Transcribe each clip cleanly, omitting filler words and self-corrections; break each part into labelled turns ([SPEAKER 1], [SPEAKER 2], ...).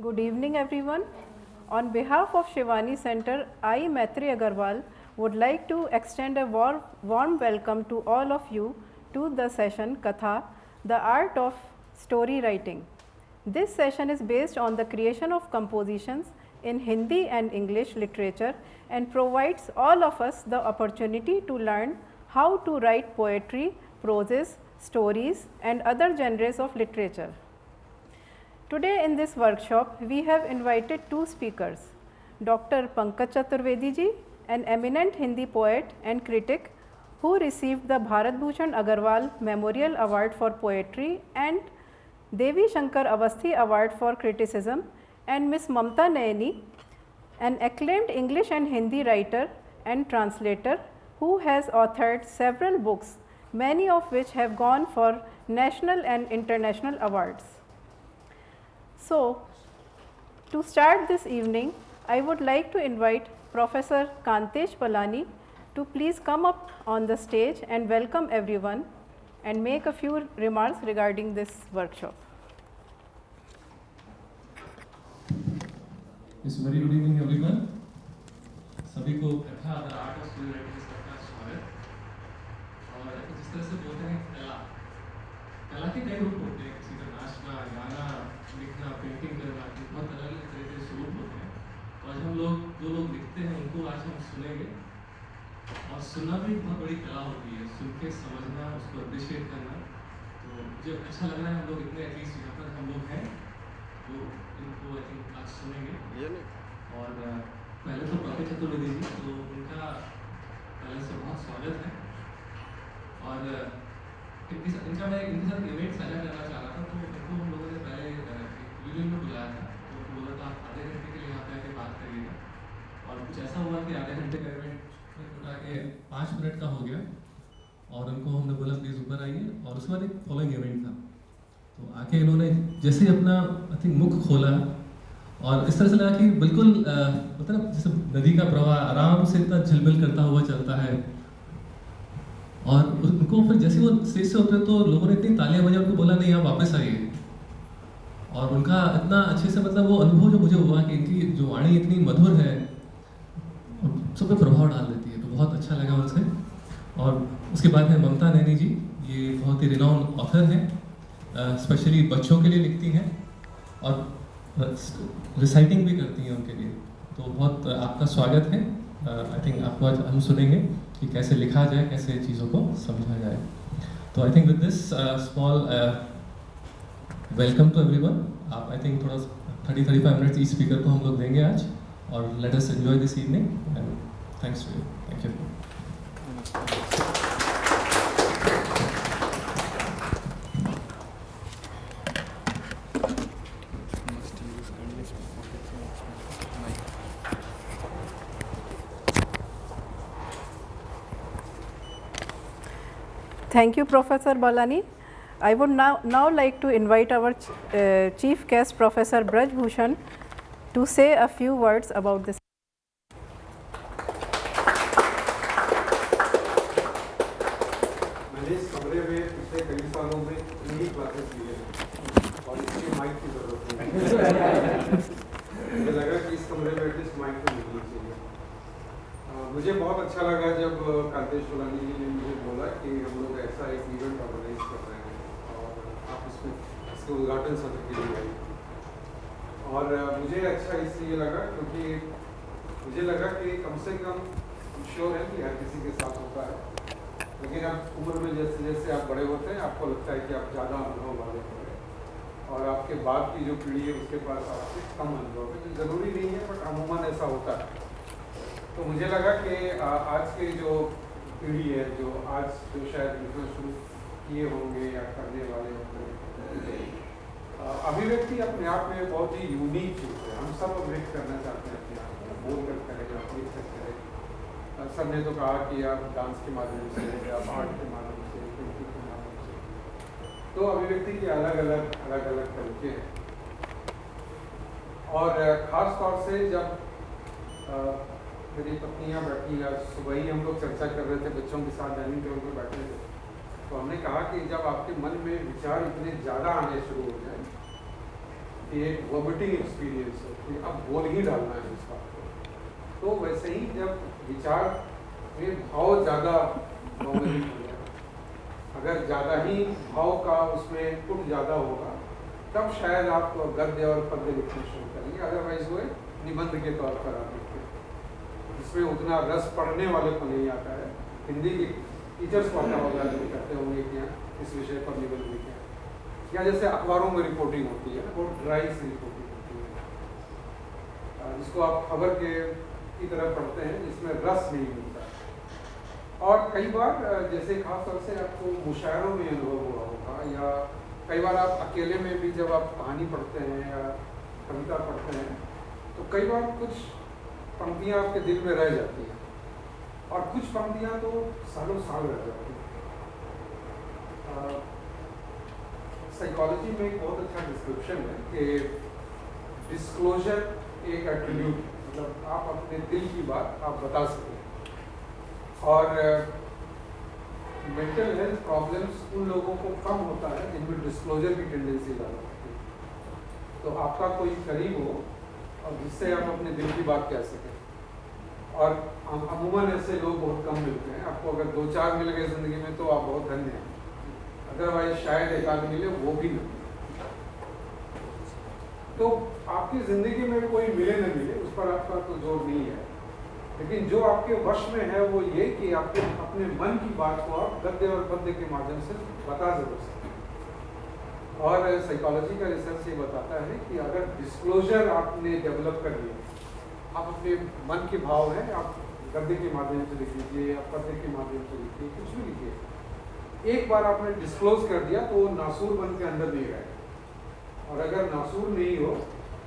[SPEAKER 1] Good evening, everyone. On behalf of Shivani Center, I, Maitri Agarwal, would like to extend a warm welcome to all of you to the session Katha, the art of story writing. This session is based on the creation of compositions in Hindi and English literature and provides all of us the opportunity to learn how to write poetry, prose, stories and other genres of literature. Today in this workshop, we have invited two speakers, Dr. Pankaj Chaturvedi ji, an eminent Hindi poet and critic who received the Bharat Bhushan Agarwal Memorial Award for Poetry and Devi Shankar Avasthi Award for Criticism, and Ms. Mamta Naini, an acclaimed English and Hindi writer and translator who has authored several books, many of which have gone for national and international awards. So, to start this evening, I would like to invite Professor Kantesh Palani to please come up on the stage and welcome everyone and make a few remarks regarding this workshop.
[SPEAKER 2] Yes, very good evening everyone. सभी को कथा the art of story writing का स्वागत। और जिस तरह से बोलते हैं कला के कई रूप होते हैं, किसी का नाचना, गाना, लिखना, पेंटिंग करना, बहुत अलग अलग तरह के स्वरूप होते हैं। तो आज हम लोग जो लोग लिखते हैं उनको आज हम सुनेंगे, और सुनना भी बहुत बड़ी कला होती है, सुन के समझना, उसको अप्रिशिएट करना। तो मुझे अच्छा लग रहा है हम लोग इतने एटलीस्ट यहाँ पर हम लोग हैं जो इनको आई थिंक आज सुनेंगे। और पहले तो पंकज चतुर्वेदी जी, तो उनका पहले से बहुत स्वागत है। और इनका मैं इनके साथ इवेंट साझा करना चाह रहा था, तो इनको हम लोगों ने पहले वीडियो में बुलाया था, तो बोला था आप आधे घंटे के लिए यहाँ पे आके बात करिएगा। और कुछ ऐसा हुआ कि आधे घंटे का इवेंट उठा के 5 मिनट का हो गया, और उनको हमने बोला प्लीज़ ऊपर आइए। और उसके बाद एक फॉलोइंग इवेंट था, तो आके इन्होंने जैसे ही अपना आई थिंक मुख खोला, और इस तरह से लगा कि बिल्कुल मतलब जैसे नदी का प्रवाह आराम से इतना झिलमिल करता हुआ चलता है। और उनको फिर जैसे वो स्टेज से उतरे तो लोगों ने इतनी तालियां बजाई, उनको बोला नहीं आप वापस आइए। और उनका इतना अच्छे से मतलब वो अनुभव जो मुझे हुआ कि इनकी जो वाणी इतनी मधुर है, सब पे प्रभाव डाल देती है, तो बहुत अच्छा लगा उनसे। और उसके बाद है ममता नैनी जी, ये बहुत ही रिनाउंड ऑथर हैं, स्पेशली बच्चों के लिए लिखती हैं और रिसाइटिंग भी करती हैं उनके लिए। तो बहुत आपका स्वागत है। आई थिंक आपको आज हम सुनेंगे कि कैसे लिखा जाए, कैसे चीज़ों को समझा जाए। तो I think with this small welcome to everyone. आप आई थिंक थोड़ा 30-35 मिनट्स ईच स्पीकर को हम लोग देंगे आज, और let us enjoy this evening and thanks to you. Thank you.
[SPEAKER 1] Thank you, Professor Balani. I would now like to invite our chief guest, Professor Braj Bhushan, to say a few words about this.
[SPEAKER 3] मैंने इस कमरे में पिछले कई सालों में इन्हीं classes लिए हैं, और इसके माइक की जरूरत नहीं। मुझे लगा कि इस कमरे में एटलीस्ट माइक तो मिलनी चाहिए। मुझे बहुत अच्छा लगा जब कांतेश पलानी जी ने मुझे बोला कि हम लोग ऐसा एक इवेंट ऑर्गेनाइज कर रहे हैं, और आप इसमें इसके उद्घाटन सत्र के लिए आए। और मुझे अच्छा इसलिए लगा क्योंकि मुझे लगा कि कम से कम श्योर है कि हर किसी के साथ होता है, लेकिन आप उम्र में जैसे जैसे आप बड़े होते हैं आपको लगता है कि आप ज़्यादा अनुभव वाले हो गए, और आपके बाद की जो पीढ़ी है उसके पास आपसे कम अनुभव है। जो ज़रूरी नहीं है, बट अमूमन ऐसा होता है। तो मुझे लगा कि आज की जो पीढ़ी है, जो आज जो शायद लिखना शुरू किए होंगे या करने वाले होंगे, अभिव्यक्ति अपने आप में बहुत ही यूनिक चीज़ है। हम सब अभिव्यक्त करना चाहते हैं अपने आप को, बोल कर करें, आप लिख सकते हैं। सर ने तो कहा कि आप डांस के माध्यम से, आप आर्ट के माध्यम से, पेंटिंग के माध्यम से, तो अभिव्यक्ति के अलग अलग तरीके हैं। और ख़ास तौर से जब मेरी पत्नियाँ बैठी, आज सुबह ही हम लोग चर्चा कर रहे थे बच्चों के साथ, डाइनिंग टेबल पर बैठे थे, तो हमने कहा कि जब आपके मन में विचार इतने ज़्यादा आने शुरू हो जाए कि एक वॉमिटिंग एक्सपीरियंस है कि अब बोल ही डालना है इस बात को। तो वैसे ही जब विचार में भाव ज़्यादा डोमिनेट हो जाएगा, अगर ज़्यादा ही भाव का उसमें पुट ज़्यादा होगा तब शायद आप गद्य और पद्य लिखना शुरू करेंगे, अदरवाइज वो निबंध के तौर पर आप लिखते हैं जिसमें उतना रस पढ़ने वाले को नहीं आता है। हिंदी के टीचर्स को आता होगा जो कहते होंगे कि इस विषय पर निबंध लिखें, या जैसे अखबारों में रिपोर्टिंग होती है बहुत ड्राई सी रिपोर्टिंग होती है जिसको आप खबर के की तरह पढ़ते हैं जिसमें रस नहीं मिलता। और कई बार जैसे खास तौर से आपको मुशायरों में अनुभव हुआ होगा, या कई बार आप अकेले में भी जब आप कहानी पढ़ते हैं या कविता पढ़ते हैं तो कई बार कुछ पंक्तियाँ आपके दिल में रह जाती हैं और कुछ पंक्तियाँ तो सालों साल रह जाती हैं। साइकोलॉजी में एक बहुत अच्छा डिस्क्रिप्शन है कि डिस्क्लोजर एक एट्रीब्यूट, मतलब आप अपने दिल की बात आप बता सकें। और मेंटल हेल्थ प्रॉब्लम्स उन लोगों को कम होता है जिनमें डिस्क्लोजर की टेंडेंसी ज़्यादा होती है। तो आपका कोई करीब हो और जिससे आप अपने दिल की बात कह सकें, और अमूमन ऐसे लोग बहुत कम मिलते हैं। आपको अगर 2-4 मिल गए ज़िंदगी में तो आप बहुत धन्य हैं, अदरवाइज शायद एक आदमी मिले वो भी नहीं। तो आपकी ज़िंदगी में कोई मिले न मिले उस पर आपका तो जोर नहीं है, लेकिन जो आपके वश में है वो ये कि आपके अपने मन की बात को आप गद्य और पद्य के माध्यम से बता जरूर सकते। और साइकोलॉजी का रिसर्च ये बताता है कि अगर डिस्क्लोजर आपने डेवलप कर लिया, आप अपने मन के भाव हैं आप गद्य के माध्यम से लिख लीजिए या पद्य के माध्यम से लिखिए, कुछ भी लिखिए, एक बार आपने डिस्क्लोज कर दिया तो वो नासूर बन के अंदर नहीं रहेगा। और अगर नासूर नहीं हो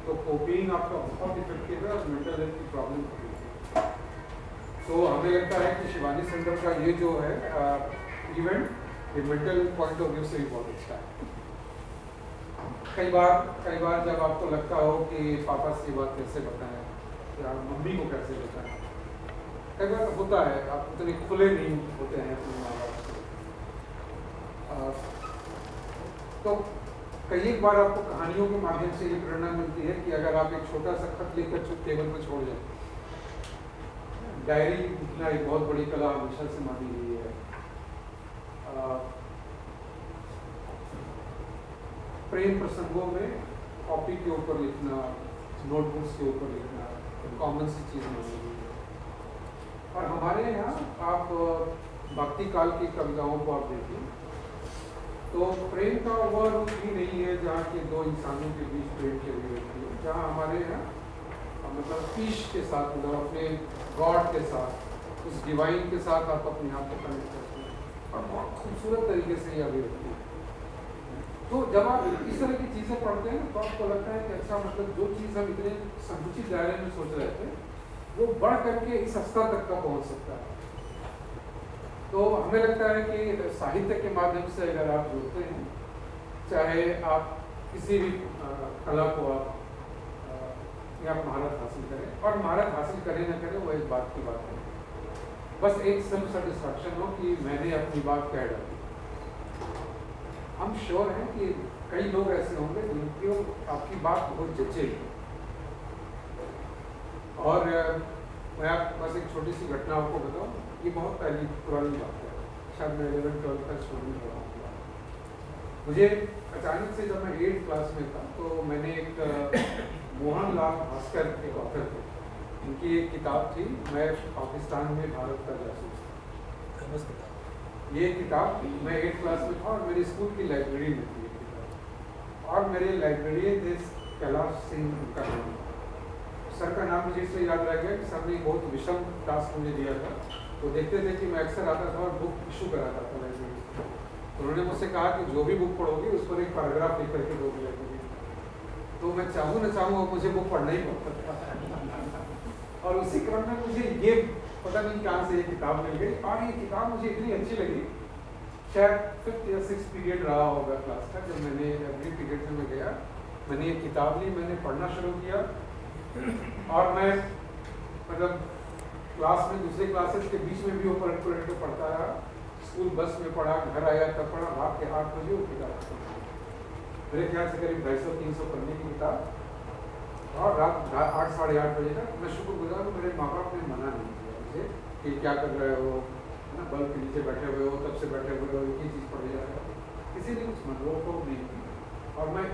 [SPEAKER 3] तो कोपीइंग आपका बहुत इफेक्टिव है और मेंटल हेल्थ की प्रॉब्लम होती है। तो हमें लगता है कि शिवानी सेंटर का ये जो है इवेंट ये मेंटल पॉइंट ऑफ व्यू से भी बहुत अच्छा है। कई बार जब आपको लगता हो कि पापा से बात कैसे बताएं या मम्मी को कैसे बताएं, कई बार होता है आप उतने खुले नहीं होते हैं अपने माँ बाप से। तो कई एक बार आपको कहानियों के माध्यम से ये प्रेरणा मिलती है कि अगर आप एक छोटा सा खत लेकर चुप टेबल पर छोड़ जाए। डायरी लिखना एक बहुत बड़ी कला हमेशा से मानी गई है। प्रेम प्रसंगों में कॉपी के ऊपर लिखना, नोटबुक्स के ऊपर लिखना कॉमन सी चीज़ मानी गई है। और हमारे यहाँ आप भक्ति काल की कविताओं को आप देखिए तो प्रेम का वह रूप भी नहीं है जहाँ के दो इंसानों के बीच प्रेम चली रहती है, जहाँ हमारे यहाँ मतलब पीस के साथ, मतलब अपने गॉड के साथ, उस डिवाइन के साथ आप अपने आप को कनेक्ट करते हैं और बहुत खूबसूरत तरीके से ये अभिव्यक्ति है। तो जब आप इस तरह की चीज़ें पढ़ते हैं तो आपको लगता है कि अच्छा, मतलब जो चीज़ हम इतने संकुचित दायरे में सोच रहे थे वो बढ़ करके इस स्तर तक का पहुँच सकता है। तो हमें लगता है कि साहित्य के माध्यम से अगर आप जुड़ते हैं, चाहे आप किसी भी कला को आप या महारत हासिल करें, और महारत हासिल करें न करें वो एक बात की बात है, बस एक सेल्फ सेटिस्फैक्शन हो कि मैंने अपनी बात कह डाली। हम श्योर हैं कि कई लोग ऐसे होंगे जिनको आपकी बात बहुत जचेगी। और मैं आप बस एक छोटी सी घटना आपको बताऊं, ये बहुत पहली पुरानी बात है, शायद मैं 11-12 का स्टूडेंट रहा हूँ। मुझे अचानक से जब मैं 8th क्लास में था तो मैंने एक मोहनलाल भास्कर एक ऑथर थे, उनकी एक किताब थी मैं पाकिस्तान में भारत का जासूस। ये किताब मैं 8th क्लास में था और मेरी स्कूल की लाइब्रेरी में थी ये किताब, और मेरे लाइब्रेरियन थे कैलाश सिंह उनका नाम। सर का नाम मुझे इसलिए याद रह गया कि सर ने बहुत विषम टास्क मुझे दिया था। वो देखते थे कि मैं अक्सर आता था और बुक इशू कराता था लाइब्रेरी। तो उन्होंने मुझसे कहा कि जो भी बुक पढ़ोगे उस पर एक पैराग्राफ लिख करके दोगे लाइब्रेरी। तो मैं चाहूँ न चाहूँ मुझे बुक पढ़ना ही पड़ता था। और उसी क्रम में मुझे ये पता नहीं कहाँ से ये किताब मिल गई, और ये किताब मुझे इतनी अच्छी लगी, शायद 5th या 6th पीरियड रहा होगा क्लास का, जब मैंने अगली पीरियड में गया, मैंने ये किताब ली, मैंने पढ़ना शुरू किया, और मैं मतलब क्लास में दूसरे क्लासेस के बीच में भी वो पलट के पढ़ता रहा। स्कूल बस में पढ़ा, घर आया तब पढ़ा, रात के 8 बजे वो किताब। मेरे ख्याल से करीब 250-300 पन्ने की किताब, और रात 8 साढ़े 8 बजे तक। मैं शुक्रगुजार हूँ, मेरे माँ बाप ने मना नहीं किया मुझे कि क्या कर रहे हो, है ना, बल्ब के नीचे बैठे हुए हो, तब से बैठे हुए हो, एक ही चीज़ पढ़े जा रहे हो, किसी ने कुछ मतलब को नहीं किया। और मैं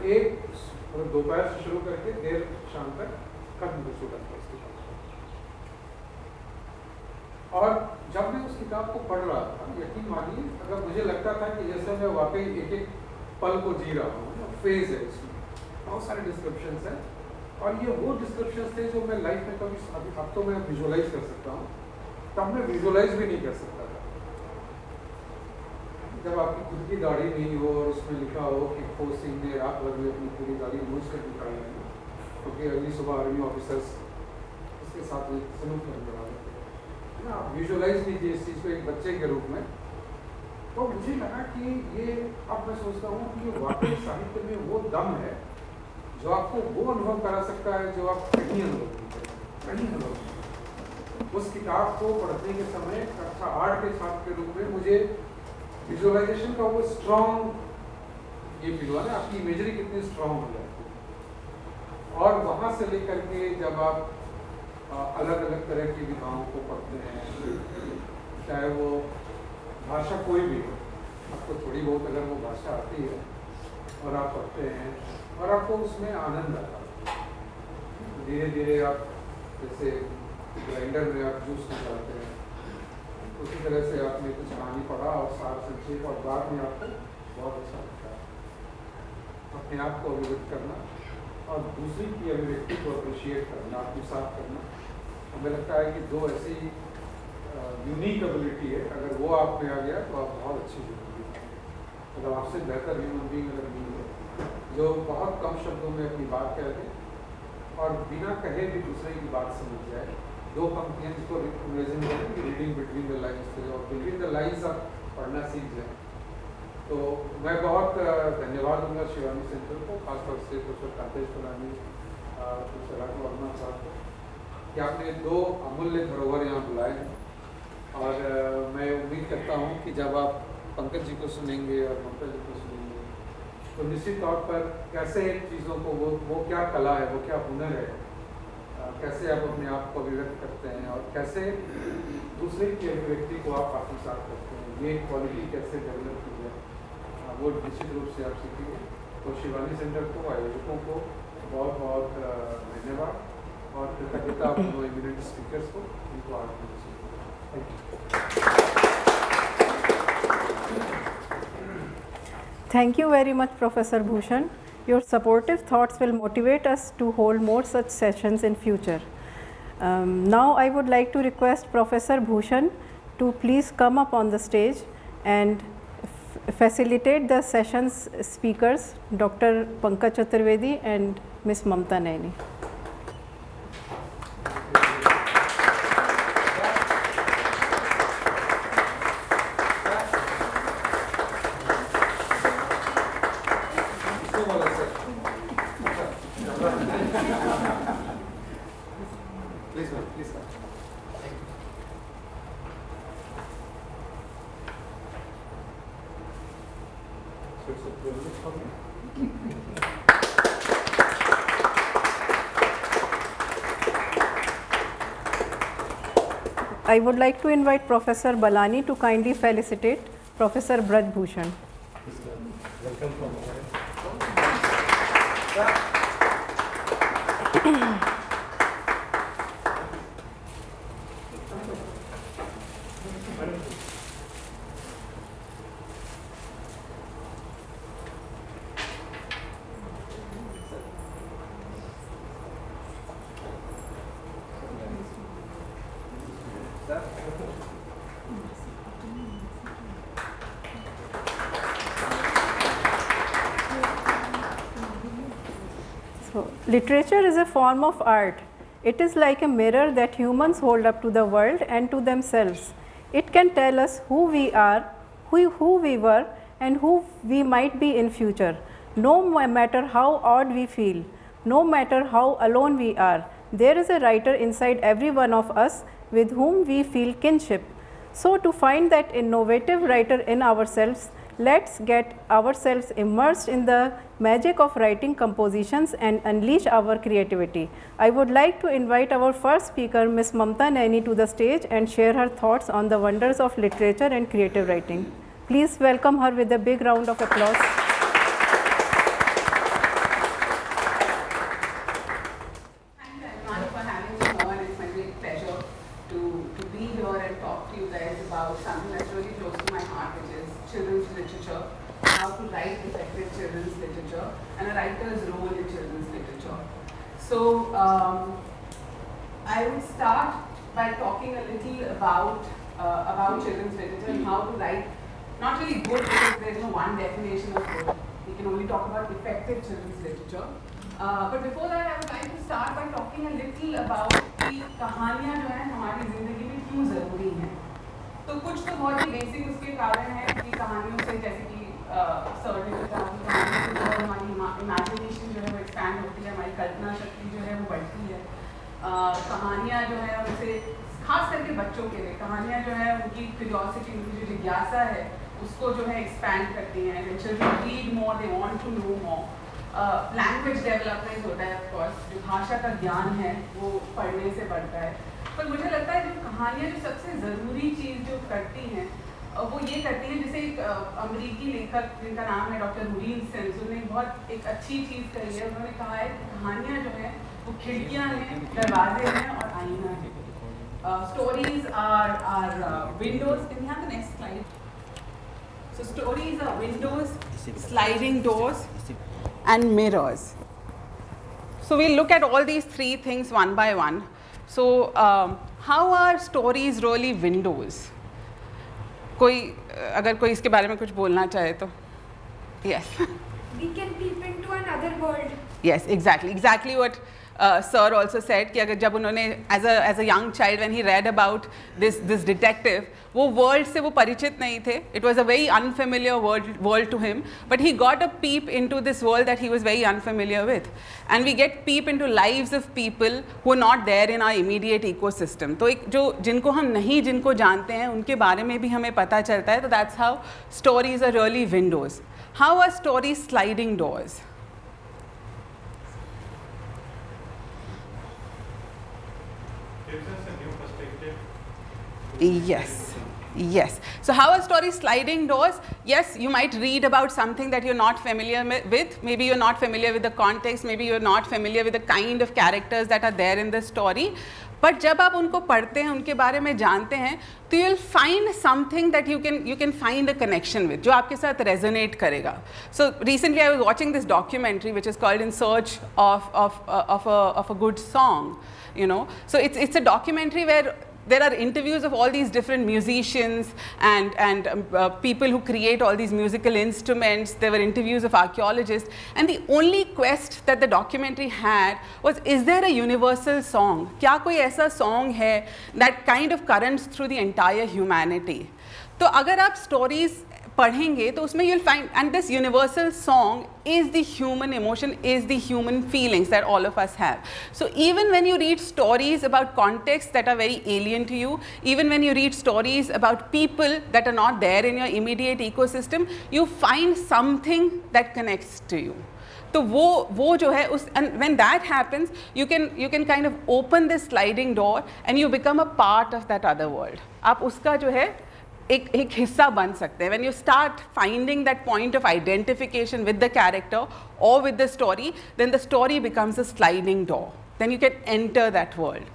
[SPEAKER 3] दोपहर से शुरू करके देर शाम तक खत्म कर चुका था इसकी किताब। और जब मैं उस किताब को पढ़ रहा था, यकीन मानिए, अगर मुझे लगता था कि जैसे मैं वाकई एक एक पल को जी रहा हूँ, फेज है इसमें, बहुत सारे डिस्क्रिप्शंस हैं, और ये वो डिस्क्रिप्शंस थे जो मैं लाइफ में कभी, अब तो मैं विजुअलाइज कर सकता हूँ, तब मैं विजुअलाइज भी नहीं कर सकता था। जब आपकी खुद की दाढ़ी नहीं हो और उसमें लिखा हो कि खोज सिंह ने रात भर में अपनी पूरी दाढ़ी मूछ कर निकाली है, क्योंकि अगली सुबह आर्मी ऑफिसर्स इसके साथ सलूक करने वाले थे, आप विजुअलाइज कीजिए इस चीज़ को एक बच्चे के रूप में। तो मुझे लगा कि ये, अब मैं सोचता हूँ कि ये वाकई साहित्य में वो दम है जो आपको वो अनुभव करा सकता है जो आप कहीं अनुभव नहीं करें, कहीं अनुभव नहीं। उस किताब को पढ़ने के समय कक्षा 8 के छात्र के रूप में मुझे विजुअलाइजेशन का वो स्ट्रॉन्ग ये फील हुआ ना, आपकी इमेजरी कितनी स्ट्रॉन्ग हो जाती है। और वहाँ से लेकर के जब आप अलग अलग तरह की विधाओं को पढ़ते हैं, चाहे वो भाषा कोई भी हो, आपको थोड़ी बहुत अगर वो भाषा आती है और आप पढ़ते हैं और आपको उसमें आनंद आता है, धीरे धीरे आप जैसे ग्राइंडर में आप जूस निकालते हैं, उसी तरह से आपने कुछ कहानी पढ़ा और सार संक्षेप, और बाद में आपको बहुत अच्छा लगता है अपने आप को अभिव्यक्त करना और दूसरी की अभिव्यक्ति को अप्रिशिएट करना, आत्मसात करना। हमें लगता है कि दो ऐसी यूनिक एबिलिटी है, अगर वो आप में आ गया तो आप बहुत अच्छी ज़िंदगी हैं। मतलब आपसे बेहतर ह्यूमन बीइंग अगर नहीं है, जो बहुत कम शब्दों में अपनी बात कह दे और बिना कहे भी दूसरे की बात समझ जाए। दो पंक्तियाँ जिसको इमेजिन करें कि रीडिंग बिटवीन द लाइन्स थे, और बिटवीन द लाइन्स आप पढ़ना सीख जाए। तो मैं बहुत धन्यवाद दूंगा शिवानी सेंटर को, खासतौर से प्रोफेसर कांतेश फलानी, प्रोफेसर राघव वर्मा साहब को, कि आपने दो अमूल्य धरोहर यहाँ बुलाए हैं। और मैं उम्मीद करता हूँ कि जब आप पंकज जी को सुनेंगे और ममता जी को सुनेंगे तो निश्चित तौर पर कैसे चीज़ों को वो क्या कला है, वो क्या हुनर है, कैसे आप अपने आप को अभिव्यक्त करते हैं और कैसे दूसरे की अभिव्यक्ति को आप आत्मसात करते हैं, ये क्वालिटी कैसे डेवलप की जाए, वो निश्चित रूप से आप सीखेंगे। तो शिवानी सेंटर को, आयोजकों को बहुत बहुत धन्यवाद और कृतज्ञता दोनों इमिनेंट स्पीकर्स को, इनको आज thank you.
[SPEAKER 1] Thank you very much, Professor Bhushan. Your supportive thoughts will motivate us to hold more such sessions in future. Now I would like to request Professor Bhushan to please come up on the stage and facilitate the session's speakers, Dr. Pankaj Chaturvedi and Ms. Mamta Naini. I would like to invite Professor Balani to kindly felicitate Professor Braj Bhushan.
[SPEAKER 4] Welcome from
[SPEAKER 1] Literature is a form of art. It is like a mirror that humans hold up to the world and to themselves. It can tell us who we are, who we were, and who we might be in future. No matter how odd we feel, no matter how alone we are, there is a writer inside every one of us with whom we feel kinship. So to find that innovative writer in ourselves, let's get ourselves immersed in the magic of writing compositions and unleash our creativity. I would like to invite our first speaker, Ms. Mamta Naini, to the stage and share her thoughts on the wonders of literature and creative writing. Please welcome her with a big round of applause.
[SPEAKER 5] Thank you everyone for having me here, and it's my great pleasure to be here and talk to you guys about something that's really close to my heart, which is children's literature, how to write effective children's literature, and a writer's role in children's literature. So I will start by talking a little about children's literature and how to write, not really good, because there's no one definition of good. We can only talk about effective children's literature. But before that, I would like to start by talking a little about कि कहानियाँ जो हैं हमारी ज़िंदगी में क्यों ज़रूरी हैं. तो कुछ तो बहुत ही बेसिक उसके कारण हैं कि कहानियों से, जैसे कि सर ने कहा कि कहानियों से जो हमारी इमेजिनेशन जो है वो एक्सपैंड होती है, हमारी कल्पना शक्ति जो है वो बढ़ती है. कहानियाँ जो है उनसे, खास करके बच्चों के लिए कहानियाँ जो है उनकी क्यूरियोसिटी, उनकी जो जिज्ञासा है उसको जो है एक्सपैंड करती हैं. When children read more, they want to know more. Language development होता है, ऑफ कोर्स जो भाषा का ज्ञान है वो पढ़ने से बढ़ता है. पर मुझे लगता है जो कहानियाँ जो सबसे ज़रूरी चीज़ जो करती हैं वो ये करती हैं, जैसे एक अमेरिकी लेखक जिनका नाम है डॉक्टर मुरीन सेन्स, उन्होंने बहुत एक अच्छी चीज़ कही है. उन्होंने कहा है कि कहानियाँ जो हैं वो खिड़कियाँ हैं, दरवाजे हैं और आईना है. Stories are windows. Can we have the next slide? So stories are windows, sliding doors, and mirrors. So we'll look at all these three things one by one. So how are stories really windows? अगर कोई इसके बारे में कुछ बोलना चाहे तो. Yes.
[SPEAKER 6] We can peep into another world.
[SPEAKER 5] Yes, exactly what sir also said कि अगर जब उन्होंने as a young child when he read about this detective, वो world से वो परिचित नहीं थे. It was a very unfamiliar world to him, but he got a peep into this world that he was very unfamiliar with. And we get peep into lives of people who are not there in our immediate ecosystem. तो एक जो जिनको जानते हैं उनके बारे में भी हमें पता चलता है. तो that's how stories are really windows. How are stories sliding doors?
[SPEAKER 4] Gives us a new perspective.
[SPEAKER 5] Yes. So how are stories sliding doors? Yes, you might read about something that you're not familiar with. Maybe you're not familiar with the context. Maybe you're not familiar with the kind of characters that are there in the story. But जब आप उनको पढ़ते हैं, उनके बारे में जानते हैं, तो you'll find something that you can find a connection with, जो आपके साथ resonate करेगा. So recently I was watching this documentary which is called In Search of a Good Song. You know, so it's a documentary where there are interviews of all these different musicians and people who create all these musical instruments. There were interviews of archaeologists, and the only quest that the documentary had was, is there a universal song? क्या कोई ऐसा song है that kind of currents through the entire humanity? तो अगर आप stories पढ़ेंगे तो उसमें you'll find, and this universal song is the human emotion, is the human feelings that all of us have. So even when you read stories about contexts that are very alien to you, even when you read stories about people that are not there in your immediate ecosystem, you find something that connects to you. तो वो जो है उस, and when that happens, you can kind of open this sliding door and you become a part of that other world. आप उसका जो है एक हिस्सा बन सकते हैं. When you start finding that point of identification with the character or with the story, then the story becomes a sliding door. Then you can enter that world.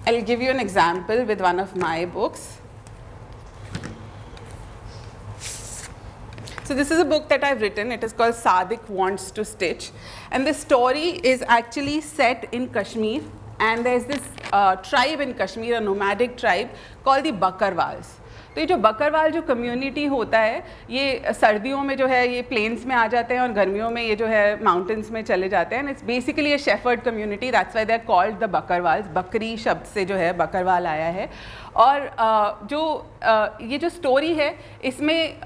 [SPEAKER 5] I'll give you an example with one of my books. So this is a book that I've written. It is called Sadiq Wants to Stitch. And the story is actually set in Kashmir. And there's this tribe in Kashmir, a nomadic tribe called the Bakarwals. तो ये जो बकरवाल जो community होता है, ये सर्दियों में जो है ये प्लेन्स में आ जाते हैं और गर्मियों में ये जो है माउंटेन्स में चले जाते हैं. It's basically a shepherd community, that's why they are called the bakarwals. बकरी शब्द से जो है बकरवाल आया है. और ये जो स्टोरी है इसमें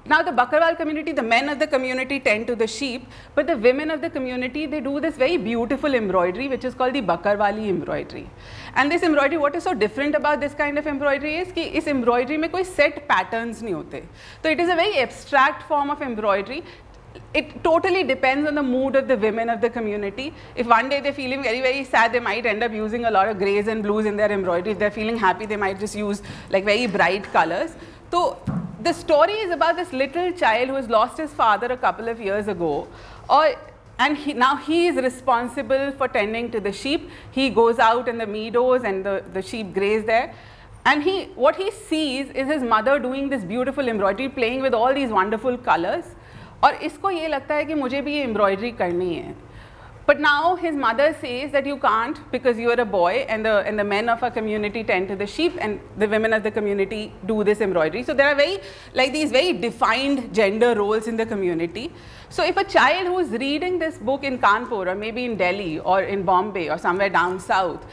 [SPEAKER 5] Now the Bakarwal community, the men of the community tend to the sheep, but the women of the community, they do this very beautiful embroidery which is called the Bakarwali embroidery. And this embroidery, what is so different about this kind of embroidery is कि इस embroidery में कोई set patterns नहीं होते. So it is a very abstract form of embroidery. It totally depends on the mood of the women of the community. If one day they're feeling very, very sad, they might end up using a lot of grays and blues in their embroidery. If they're feeling happy, they might just use like very bright colors. So the story is about this little child who has lost his father a couple of years ago, and now he is responsible for tending to the sheep. He goes out in the meadows and the sheep graze there. And what he sees is his mother doing this beautiful embroidery, playing with all these wonderful colors. और इसको ये लगता है कि मुझे भी ये embroidery करनी है. But now his mother says that you can't because you are a boy, and the men of our community tend to the sheep, and the women of the community do this embroidery. So there are these very defined gender roles in the community. So if a child who is reading this book in Kanpur or maybe in Delhi or in Bombay or somewhere down south,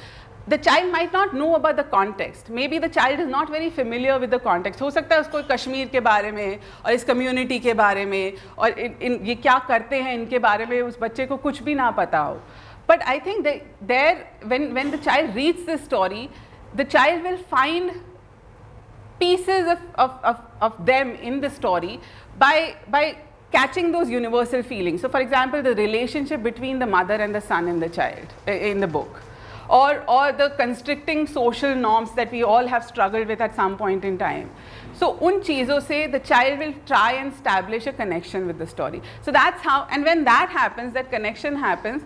[SPEAKER 5] the child might not know about the context. Maybe the child is not very familiar with the context. हो सकता है उसको कश्मीर के बारे में और इस community के बारे में और ये क्या करते हैं इनके बारे में उस बच्चे को कुछ भी ना पता हो. But I think when the child reads this story, the child will find pieces of them in the story by catching those universal feelings. So for example, the relationship between the mother and the son in the child in the book. Or the constricting social norms that we all have struggled with at some point in time. So उन चीज़ों से the child will try and establish a connection with the story. So that's how, and when that happens, that connection happens,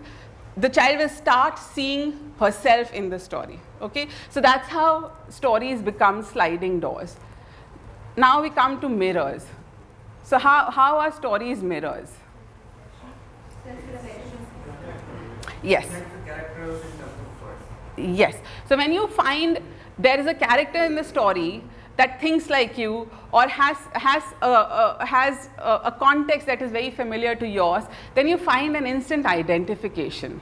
[SPEAKER 5] the child will start seeing herself in the story. Okay, so that's how stories become sliding doors. Now we come to mirrors. So how are stories mirrors? Yes. Yes. So when you find there is a character in the story that thinks like you or has a context that is very familiar to yours, then you find an instant identification.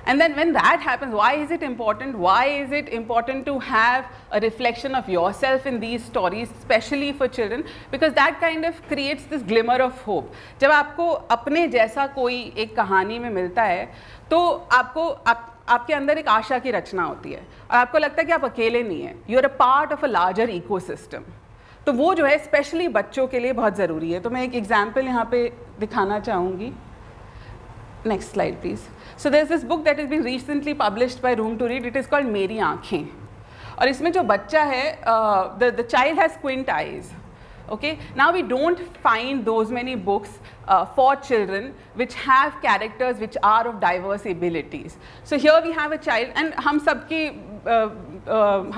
[SPEAKER 5] And then when that happens, why is it important? Why is it important to have a reflection of yourself in these stories, especially for children? Because that kind of creates this glimmer of hope. जब आपको अपने जैसा कोई एक कहानी में मिलता है, तो आपके अंदर एक आशा की रचना होती है और आपको लगता है कि आप अकेले नहीं हैं. You are a part of a larger ecosystem. तो वो जो है स्पेशली बच्चों के लिए बहुत ज़रूरी है. तो मैं एक एग्जाम्पल यहाँ पे दिखाना चाहूँगी. Next slide, please. So there's this book that has been recently published by Room to Read. It is called मेरी आँखें. और इसमें जो बच्चा है, the child has squint eyes. Okay. Now we don't find those many books for children which have characters which are of diverse abilities. So here we have a child, and हम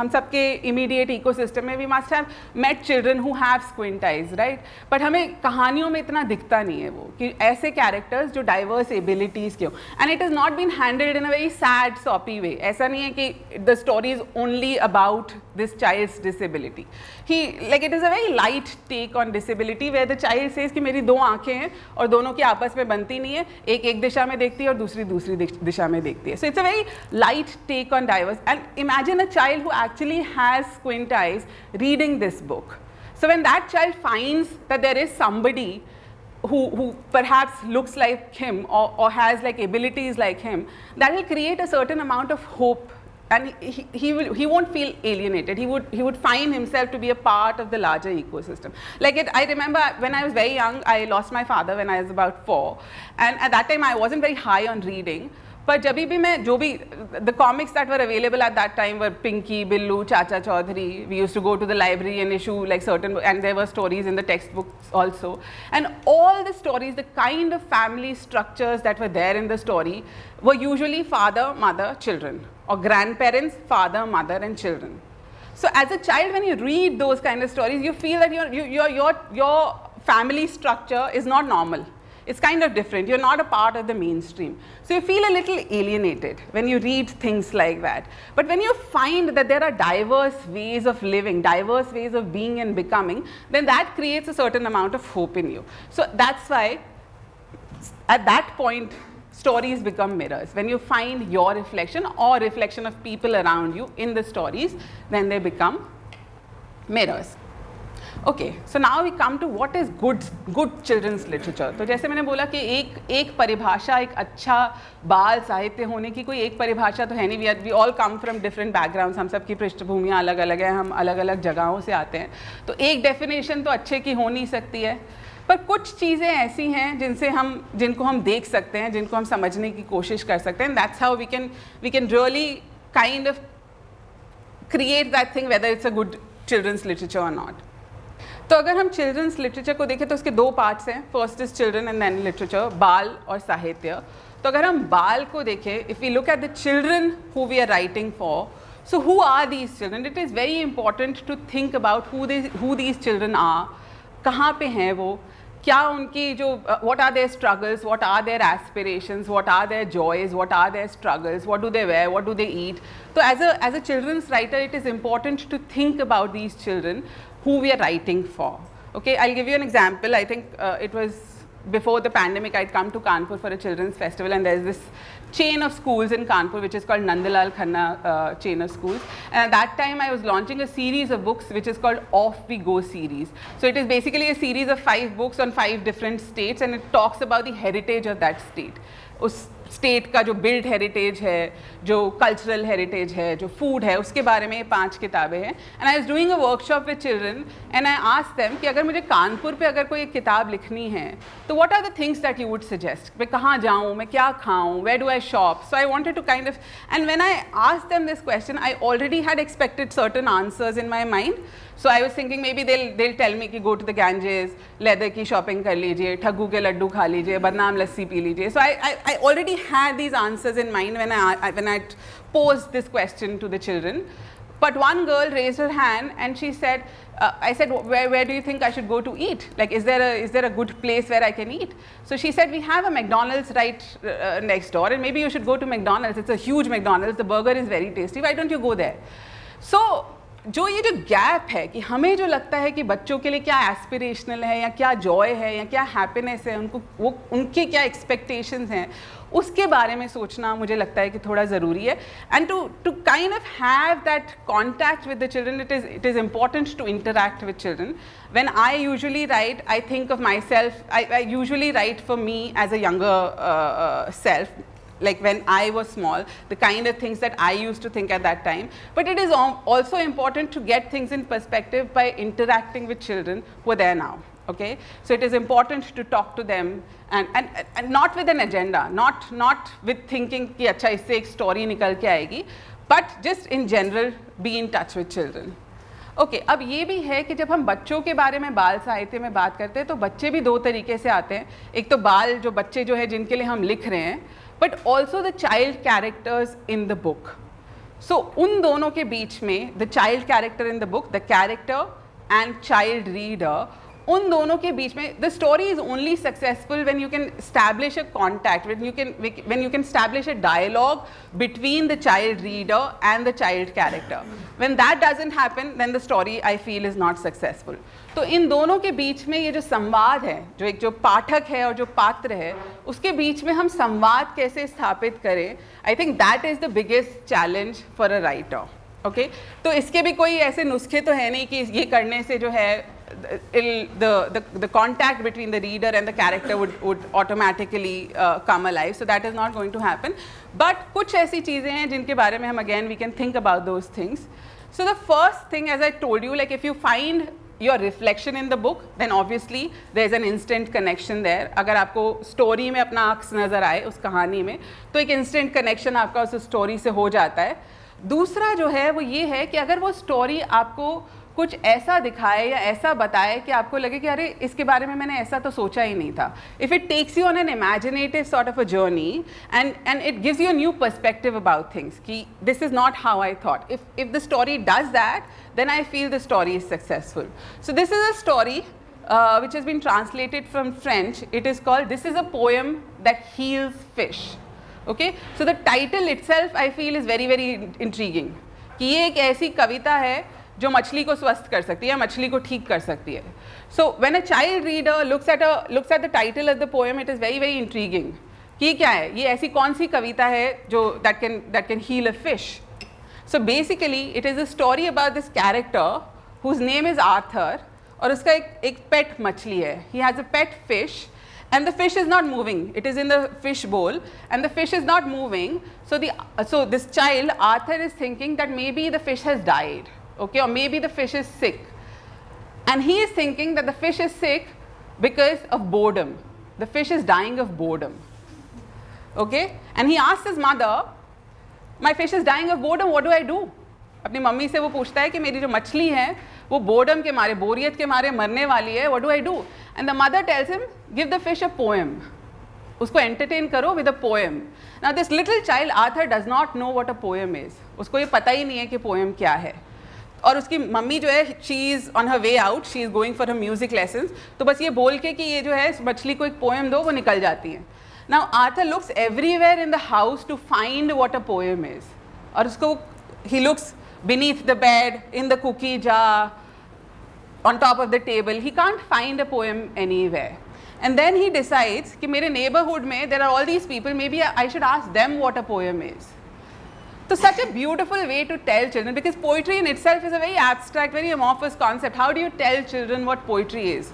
[SPEAKER 5] सबके immediate ecosystem में we must have met children who have squint eyes, right? But हमें कहानियों में इतना दिखता नहीं है वो कि ऐसे characters जो diverse abilities के हो. And it has not been handled in a very sad, soppy way. ऐसा नहीं है कि the story is only about this child's disability. It is a very light take on disability where the child says कि मेरी दो आँखें हैं और दोनों की आपस में बनती नहीं है, एक दिशा में देखती है और दूसरी दिशा में देखती है. So it's a very light take on diverse. And imagine a child who actually has squint eyes reading this book. So when that child finds that there is somebody who perhaps looks like him or has like abilities like him, that will create a certain amount of hope. And he won't feel alienated. He would find himself to be a part of the larger ecosystem. I remember when I was very young, I lost my father when I was about 4, and at that time I wasn't very high on reading. But the comics that were available at that time were Pinky, Billu, Chacha Chaudhary. We used to go to the library and issue like certain, and there were stories in the textbooks also. And all the stories, the kind of family structures that were there in the story were usually father, mother, children, or grandparents, father, mother, and children. So as a child, when you read those kind of stories, you feel that your family structure is not normal. It's kind of different. You're not a part of the mainstream. So you feel a little alienated when you read things like that. But when you find that there are diverse ways of living, diverse ways of being and becoming, then that creates a certain amount of hope in you. So that's why at that point, stories become mirrors. When you find your reflection or reflection of people around you in the stories, then they become mirrors. Okay, so now we come to what is good children's literature. तो जैसे मैंने बोला कि एक परिभाषा, एक अच्छा बाल साहित्य होने की कोई एक परिभाषा तो है नहीं. We all come from different backgrounds, हम सब की पृष्ठभूमियाँ अलग अलग हैं, हम अलग अलग जगहों से आते हैं. तो एक डेफिनेशन तो अच्छे की हो नहीं सकती है, पर कुछ चीज़ें ऐसी हैं जिनको हम देख सकते हैं, जिनको हम समझने की कोशिश कर सकते हैं. That's how we can really kind of create that thing whether it's a good children's literature और नॉट. तो अगर हम चिल्ड्रंस लिटरेचर को देखें तो उसके दो पार्ट्स हैं. First is children and then literature, बाल और साहित्य. तो अगर हम बाल को देखें, if we look at the children who we are writing for, so who are these children? It is very important to think about who these children are. कहाँ पे हैं वो, क्या उनकी जो what are their struggles, what are their aspirations, what are their joys, what are their struggles, what do they wear, what do they eat. So as a children's writer, it is important to think about these children who we are writing for. Okay, I'll give you an example. I think it was before the pandemic. I'd come to Kanpur for a children's festival, and there's this chain of schools in Kanpur which is called Nandalal Khanna chain of schools. And at that time I was launching a series of books which is called Off We Go series. So it is basically a series of 5 books on 5 different states, and it talks about the heritage of that state. उस state का जो build heritage है, जो cultural heritage है, जो food है, उसके बारे में ये 5 किताबें हैं. And I was doing a workshop with children and I asked them कि अगर मुझे कानपुर पे अगर कोई एक किताब लिखनी है तो what are the things that you would suggest. मैं कहाँ जाऊँ, मैं क्या खाऊँ, where do I shop. So I wanted to kind of, and when I asked them this question I already had expected certain answers in my mind. So I was thinking maybe they'll tell me कि go to the Ganges, leather की shopping कर लीजिए, ठग्गू के लड्डू खा लीजिए, बदनाम लस्सी P लीजिए. So I already had these answers in mind when I posed this question to the children. But one girl raised her hand and she said, I said, where do you think I should go to eat? Like, is there a good place where I can eat? So she said, we have a McDonald's right next door, and maybe you should go to McDonald's. It's a huge McDonald's. The burger is very tasty. Why don't you go there? So जो ये जो gap है कि हमें जो लगता है कि बच्चों के लिए क्या एस्पिरेशनल है या क्या जॉय है या क्या हैप्पीनेस है, उनके क्या एक्सपेक्टेशंस हैं, उसके बारे में सोचना मुझे लगता है कि थोड़ा ज़रूरी है. And to kind of have that contact with the children, it is important to interact with children. When I usually write, I think of my self, I usually write for me as a younger self. Like when I was small, the kind of things that I used to think at that time. But it is also important to get things in perspective by interacting with children who are there now. Okay, so it is important to talk to them and not with an agenda, not with thinking कि अच्छा इससे एक story निकल के आएगी, but just in general be in touch with children. Okay, अब ये भी है कि जब हम बच्चों के बारे में बाल साहित्य में बात करते हैं तो बच्चे भी 2 तरीके से आते हैं. एक तो बाल जो बच्चे जो है जिनके लिए हम लिख रहे हैं, but also the child characters in the book. So उन दोनों के बीच में the child character in the book, the character and child reader, उन दोनों के बीच में the story is only successful when you can establish a contact, when you can establish a dialogue between the child reader and the child character. When that doesn't happen, then the story I feel is not successful. तो इन दोनों के बीच में ये जो संवाद है, जो पाठक है और जो पात्र है, उसके बीच में हम संवाद कैसे स्थापित करें, I think that is the biggest challenge for a writer. Okay, तो इसके भी कोई ऐसे नुस्खे तो है नहीं कि ये करने से जो है the contact between the reader and the character would automatically come alive. So that is not going to happen. But कुछ ऐसी चीज़ें हैं जिनके बारे में हम again we can think about those things. So the first thing, as I told you, like if you find your reflection in the book, then obviously there is an instant connection there. अगर आपको story में अपना अक्स नज़र आए उस कहानी में, तो एक instant connection आपका उस स्टोरी से हो जाता है. दूसरा जो है वो ये है कि अगर वो स्टोरी आपको कुछ ऐसा दिखाए या ऐसा बताए कि आपको लगे कि अरे इसके बारे में मैंने ऐसा तो सोचा ही नहीं था. If it takes you on an imaginative sort of a journey and it gives you a new perspective about things कि this is not how I thought. If the story does that, then I feel the story is successful. So this is a story which has been translated from French. It is called This is a Poem That Heals Fish. Okay, so the title itself I feel is very very intriguing कि ये एक ऐसी कविता है जो मछली को स्वस्थ कर सकती है, मछली को ठीक कर सकती है. So when a child reader looks at the title of the poem, it is very very intriguing कि ये क्या है, ये ऐसी कौन सी कविता है जो that can heal a fish. So basically it is a story about this character whose name is Arthur, और उसका एक पेट मछली है. He has a pet fish and the fish is not moving. It is in the fish bowl and the fish is not moving. So this child Arthur is thinking that maybe the fish has died, okay, or maybe the fish is sick, and he is thinking that the fish is sick because of boredom. The fish is dying of boredom, okay, and he asks his mother, my fish is dying of boredom, what do I do? अपनी mummy से वो पूछता है कि मेरी जो मछली है वो बोर्डम के मारे, बोरियत के मारे मरने वाली है, what do I do? And the mother tells him, give the fish a poem. उसको entertain करो with a poem. Now this little child Arthur does not know what a poem is. उसको ये पता ही नहीं है कि poem क्या है. और उसकी मम्मी जो है, she is on her way out, she is going for her music lessons. तो बस ये बोल के कि ये जो है मछली को एक poem दो, वो निकल जाती है. Now Arthur looks everywhere in the house to find what a poem is. और उसको he looks beneath the bed, in the cookie jar, on top of the table. He can't find a poem anywhere. And then he decides कि मेरे neighborhood में there are all these people, maybe I should ask them what a poem is. So such a beautiful way to tell children, because poetry in itself is a very abstract, very amorphous concept. How do you tell children what poetry is?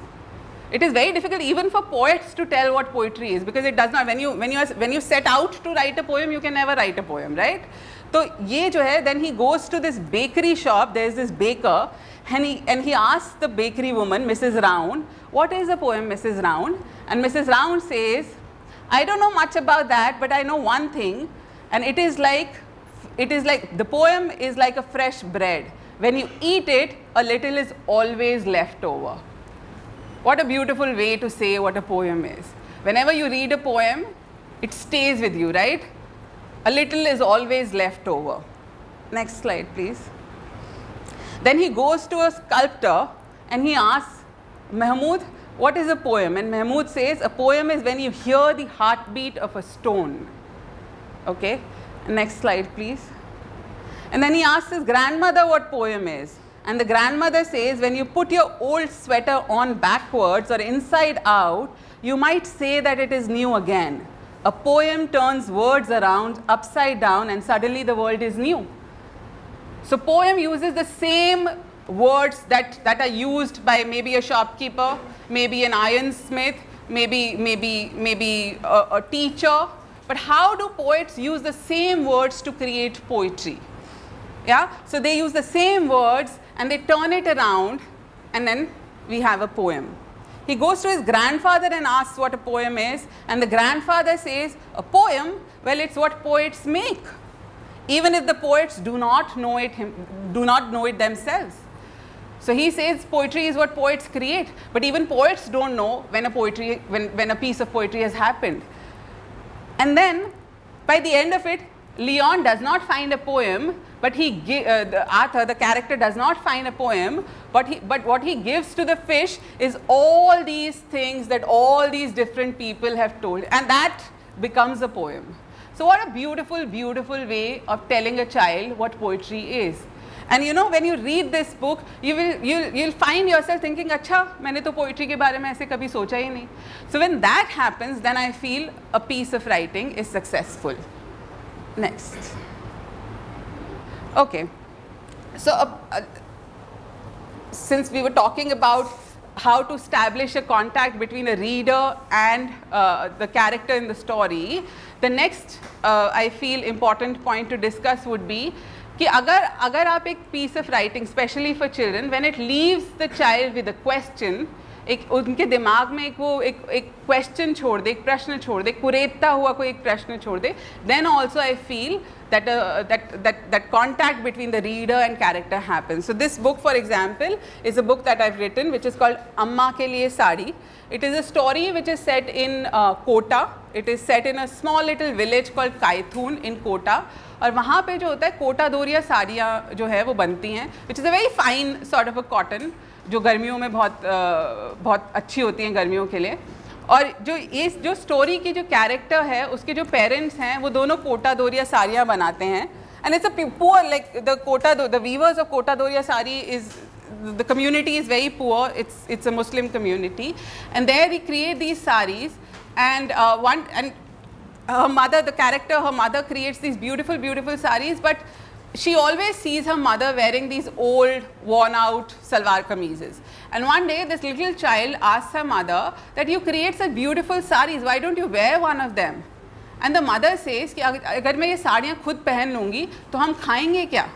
[SPEAKER 5] It is very difficult even for poets to tell what poetry is, because it does not, when you set out to write a poem, you can never write a poem, right? So ये जो है, then he goes to this bakery shop, there is this baker, and he asks the bakery woman, Mrs. Round, what is a poem, Mrs. Round? And Mrs. Round says, I don't know much about that, but I know one thing, and it is like, the poem is like a fresh bread. When you eat it, a little is always left over. What a beautiful way to say what a poem is. Whenever you read a poem, it stays with you, right? A little is always left over. Next slide, please. Then he goes to a sculptor and he asks, Mahmood, what is a poem? And Mahmood says, a poem is when you hear the heartbeat of a stone. Okay, next slide, please. And then he asks his grandmother what poem is. And the grandmother says, when you put your old sweater on backwards or inside out, you might say that it is new again. A poem turns words around upside down and suddenly the world is new. So poem uses the same words that are used by maybe a shopkeeper, maybe an ironsmith, maybe a teacher. But how do poets use the same words to create poetry? Yeah, so they use the same words and they turn it around and then we have a poem. He goes to his grandfather and asks what a poem is, and the grandfather says, a poem, well, it's what poets make, even if the poets do not know it themselves. So he says poetry is what poets create, but even poets don't know when a piece of poetry has happened. And then by the end of it, Leon does not find a poem, but Arthur, the character, does not find a poem, but what he gives to the fish is all these things that all these different people have told, and that becomes a poem. So what a beautiful, beautiful way of telling a child what poetry is. And you know, when you read this book, you'll find yourself thinking, अच्छा, मैंने तो poetry के बारे में ऐसे कभी सोचा ही नहीं. So when that happens, then I feel a piece of writing is successful. Next. Okay, so since we were talking about how to establish a contact between a reader and the character in the story, the next I feel important point to discuss would be कि अगर आप एक piece of writing, especially for children, when it leaves the child with a question, एक उनके दिमाग में एक question छोड़ दे, एक प्रश्न छोड़ दे, कुरेदता हुआ कोई एक प्रश्न छोड़ दे, then also I feel that contact between the reader and character happens. So this book, for example, is a book that I've written which is called Amma Ke Liye Sari. It is a story which is set in Kota. It is set in a small little village called Kaithun in Kota. और वहाँ पे जो होता है कोटा दोरिया साड़ियाँ जो है वो बनती हैं, which is a very fine sort of a cotton, जो गर्मियों में बहुत अच्छी होती हैं गर्मियों के लिए. और जो स्टोरी की जो कैरेक्टर है उसके जो पेरेंट्स हैं वो दोनों कोटा दोरिया साड़ियाँ बनाते हैं. And it's a poor, like the weavers of Kota Doria sari the community is very poor. It's a Muslim community, and there they create these saris, and her mother, the character, her mother creates these beautiful, beautiful saris, but she always sees her mother wearing these old, worn out salwar kameezes. And one day this little child asks her mother that you create such beautiful saris, why don't you wear one of them? And the mother says कि अगर मैं ये साड़ियाँ खुद पहन लूँगी तो हम खाएंगे क्या?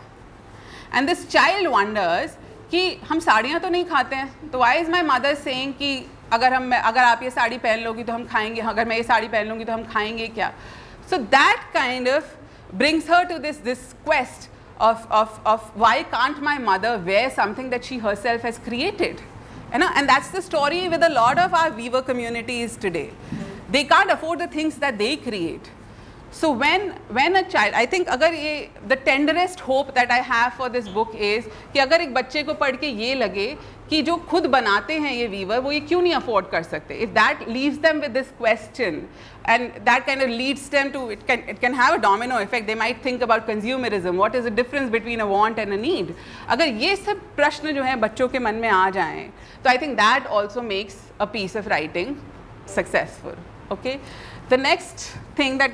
[SPEAKER 5] And this child wonders कि हम साड़ियाँ तो नहीं खाते हैं, तो why is my mother saying कि अगर आप ये साड़ी पहन लोगी तो हम खाएंगे, अगर मैं ये साड़ी पहन लूँगी तो हम खाएंगे क्या? So that kind of brings her to this quest of why can't my mother wear something that she herself has created? You know, and that's the story with a lot of our weaver communities today. They can't afford the things that they create. So when a child, I think the tenderest hope that I have for this book is कि अगर एक बच्चे को पढ़ के ये लगे कि जो खुद बनाते हैं ये weaver वो ये क्यों नहीं afford कर सकते? If that leaves them with this question and that kind of leads them to, it can have a domino effect. They might think about consumerism. What is the difference between a want and a need? अगर ये सब प्रश्न जो हैं बच्चों के मन में आ जाएं, तो I think that also makes a piece of writing successful. Okay. The next thing that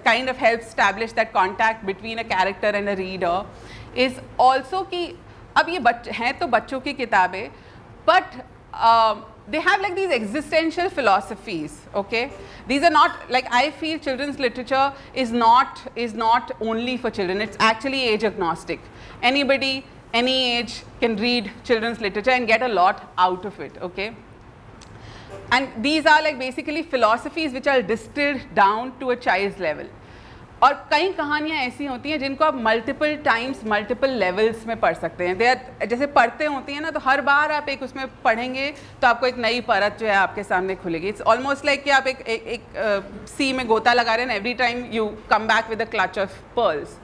[SPEAKER 5] kind of helps establish that contact between a character and a reader is also कि अब ये हैं तो बच्चों की किताबें, but they have like these existential philosophies. Okay, these are not like, I feel children's literature is not only for children. It's actually age agnostic. Anybody, any age can read children's literature and get a lot out of it. Okay. And these are like basically philosophies which are distilled down to a child's level. और कई कहानियाँ ऐसी होती हैं जिनको आप multiple times, multiple levels में पढ़ सकते हैं. जैसे पढ़ते होती हैं ना, तो हर बार आप एक उसमें पढ़ेंगे तो आपको एक नई परत जो है आपके सामने खुलेगी. It's almost like कि आप एक sea में गोता लगा रहे हैं, every time you come back with a clutch of pearls.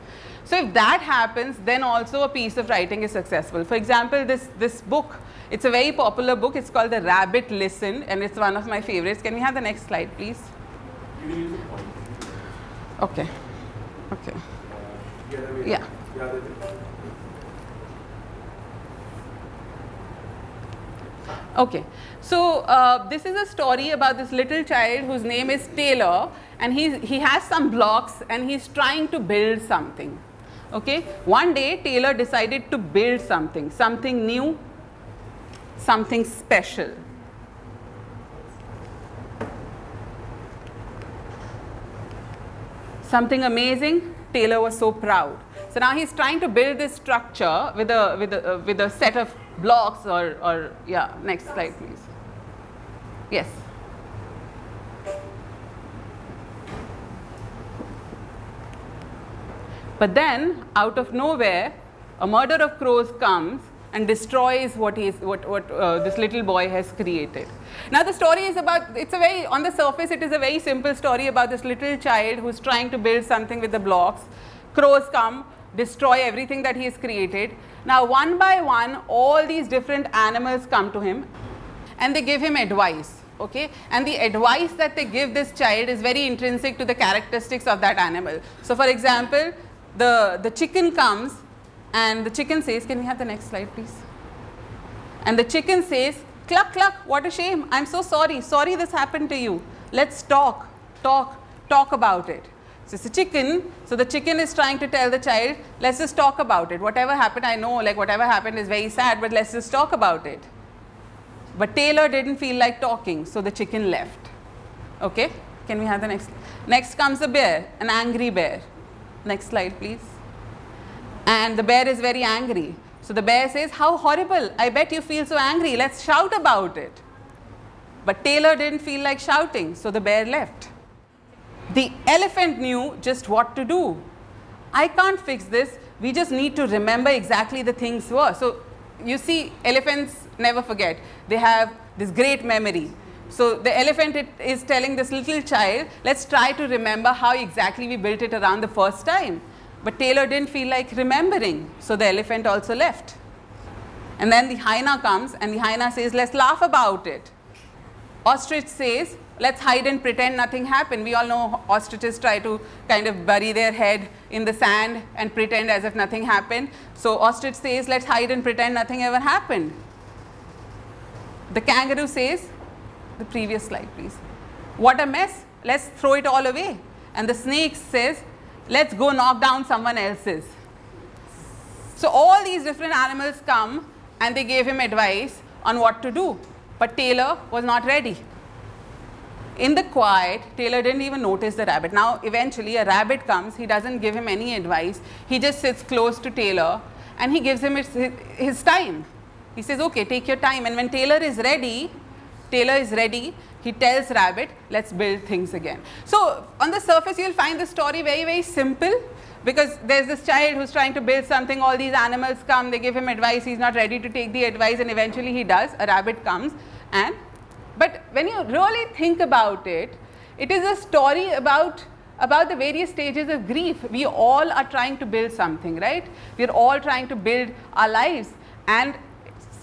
[SPEAKER 5] So if that happens, then also a piece of writing is successful. For example, this book, it's a very popular book. It's called The Rabbit Listened, and it's one of my favorites. Can we have the next slide, please? Okay. Okay. Yeah. Okay. So this is a story about this little child whose name is Taylor, and he has some blocks and he's trying to build something. Okay. One day Taylor decided to build something new, something special. Something amazing. Taylor was so proud. So now he's trying to build this structure with a set of blocks or yeah, next slide please. Yes. But then out of nowhere a murder of crows comes and destroys what this little boy has created. Now the story is about, on the surface it is a very simple story about this little child who's trying to build something with the blocks. Crows come, destroy everything that he has created. Now one by one all these different animals come to him and they give him advice. Okay, and the advice that they give this child is very intrinsic to the characteristics of that animal. So for example, the chicken comes and the chicken says, can we have the next slide please? And the chicken says, cluck cluck, what a shame, I'm so sorry this happened to you. Let's talk about it. So it's a chicken, so the chicken is trying to tell the child, let's just talk about it. Whatever happened, I know like whatever happened is very sad, but let's just talk about it. But Taylor didn't feel like talking, so the chicken left. Okay, can we have the next? Next comes a bear, an angry bear. Next slide please. And the bear is very angry. So the bear says, how horrible, I bet you feel so angry, let's shout about it. But Taylor didn't feel like shouting, so the bear left. The elephant knew just what to do. I can't fix this, we just need to remember exactly the things were. So you see, elephants never forget. They have this great memory. So the elephant is telling this little child, let's try to remember how exactly we built it around the first time. But Taylor didn't feel like remembering, so the elephant also left. And then the hyena comes and the hyena says, let's laugh about it. Ostrich says, let's hide and pretend nothing happened. We all know ostriches try to kind of bury their head in the sand and pretend as if nothing happened. So ostrich says, let's hide and pretend nothing ever happened. The kangaroo says, the previous slide please, what a mess, let's throw it all away. And the snake says, let's go knock down someone else's. So all these different animals come and they gave him advice on what to do. But Taylor was not ready. In the quiet, Taylor didn't even notice the rabbit. Now eventually a rabbit comes, he doesn't give him any advice, he just sits close to Taylor and he gives him his time. He says, okay, take your time. And when Taylor is ready, he tells Rabbit, let's build things again. So on the surface you'll find the story very, very simple, because there's this child who's trying to build something, all these animals come, they give him advice, he's not ready to take the advice, and eventually he does, a rabbit comes. But when you really think about it, it is a story about the various stages of grief. We all are trying to build something, right? We're all trying to build our lives, and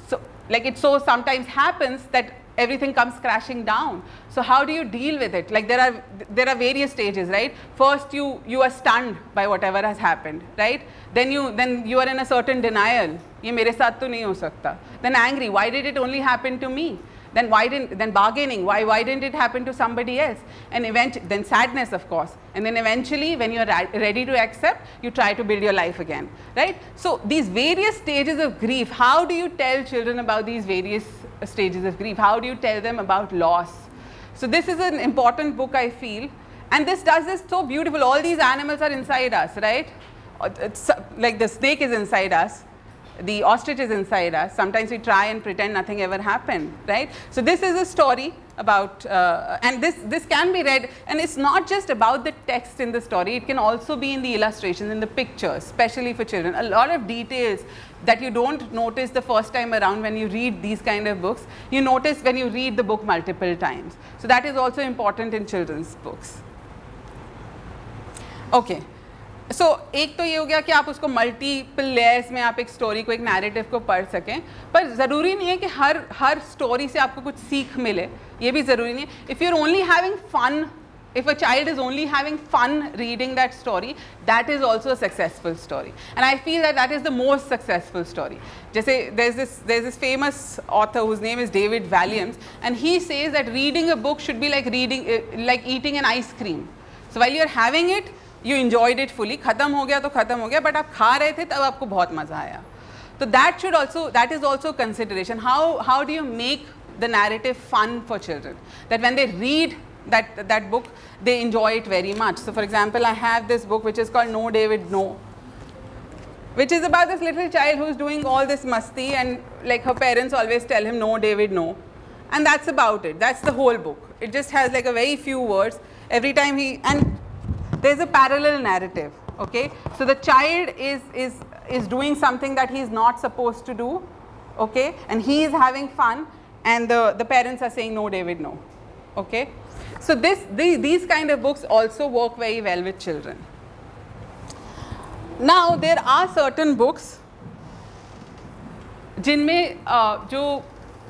[SPEAKER 5] so like it so sometimes happens that everything comes crashing down. So how do you deal with it? Like there are various stages, right? First you are stunned by whatever has happened, right? Then you are in a certain denial. ये मेरे साथ तो नहीं हो सकता. Then angry, why did it only happen to me? Then bargaining, why didn't it happen to somebody else? And then sadness, of course. And then eventually when you're ready to accept, you try to build your life again, right? So these various stages of grief, how do you tell children about these various stages of grief? How do you tell them about loss? So this is an important book, I feel, and this does this so beautiful. All these animals are inside us, right? It's like the snake is inside us, the ostrich is inside us. Sometimes we try and pretend nothing ever happened, right? So this is a story about, and this can be read, and it's not just about the text in the story, it can also be in the illustrations, in the pictures, especially for children. A lot of details that you don't notice the first time around when you read these kind of books, you notice when you read the book multiple times. So that is also important in children's books. Okay. So एक तो ये हो गया कि आप उसको multiple layers में आप एक स्टोरी को, एक नैरेटिव को पढ़ सकें, पर ज़रूरी नहीं है कि हर स्टोरी से आपको कुछ सीख मिले, ये भी ज़रूरी नहीं है. If you are only having fun, if a child is only having fun reading that story, that is also a successful story. And I feel that is the most successful story. Jaise, there's this famous author whose name is David Walliams, and he says that reading a book should be like eating an ice cream. So while you're having it, you enjoyed it fully. खत्म हो गया तो खत्म हो गया, but आप खा रहे थे तब आपको बहुत मजा आया. So that is also consideration. How do you make the narrative fun for children? That when they read that book, they enjoy it very much. So for example, I have this book which is called No David No, which is about this little child who's doing all this masti, and like her parents always tell him no David no, and that's about it. That's the whole book. It just has like a very few words every time and there's a parallel narrative. Okay, so the child is doing something that he's not supposed to do, okay, and he is having fun, and the parents are saying no David no. Okay, so these kind of books also work very well with children. Now there are certain books जिनमें जो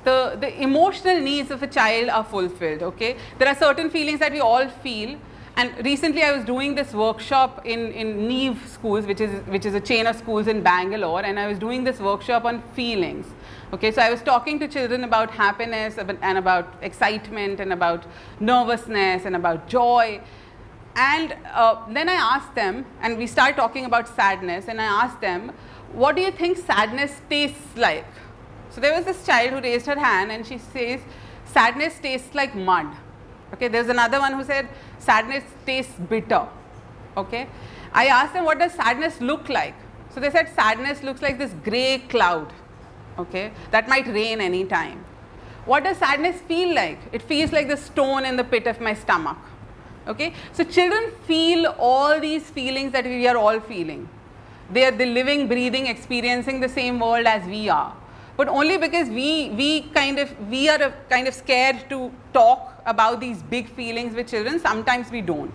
[SPEAKER 5] the emotional needs of a child are fulfilled. Okay, there are certain feelings that we all feel. And recently I was doing this workshop in Neve schools, which is a chain of schools in Bangalore, and I was doing this workshop on feelings. Okay, so I was talking to children about happiness and about excitement and about nervousness and about joy. And then I asked them, and we started talking about sadness, and I asked them, what do you think sadness tastes like? So there was this child who raised her hand and she says, sadness tastes like mud. Okay, there's another one who said, sadness tastes bitter. Okay, I asked them, what does sadness look like? So they said, sadness looks like this grey cloud. Okay, that might rain any time. What does sadness feel like? It feels like the stone in the pit of my stomach. Okay, so children feel all these feelings that we are all feeling. They are the living, breathing, experiencing the same world as we are. But only because we are kind of scared to talk about these big feelings with children. Sometimes we don't.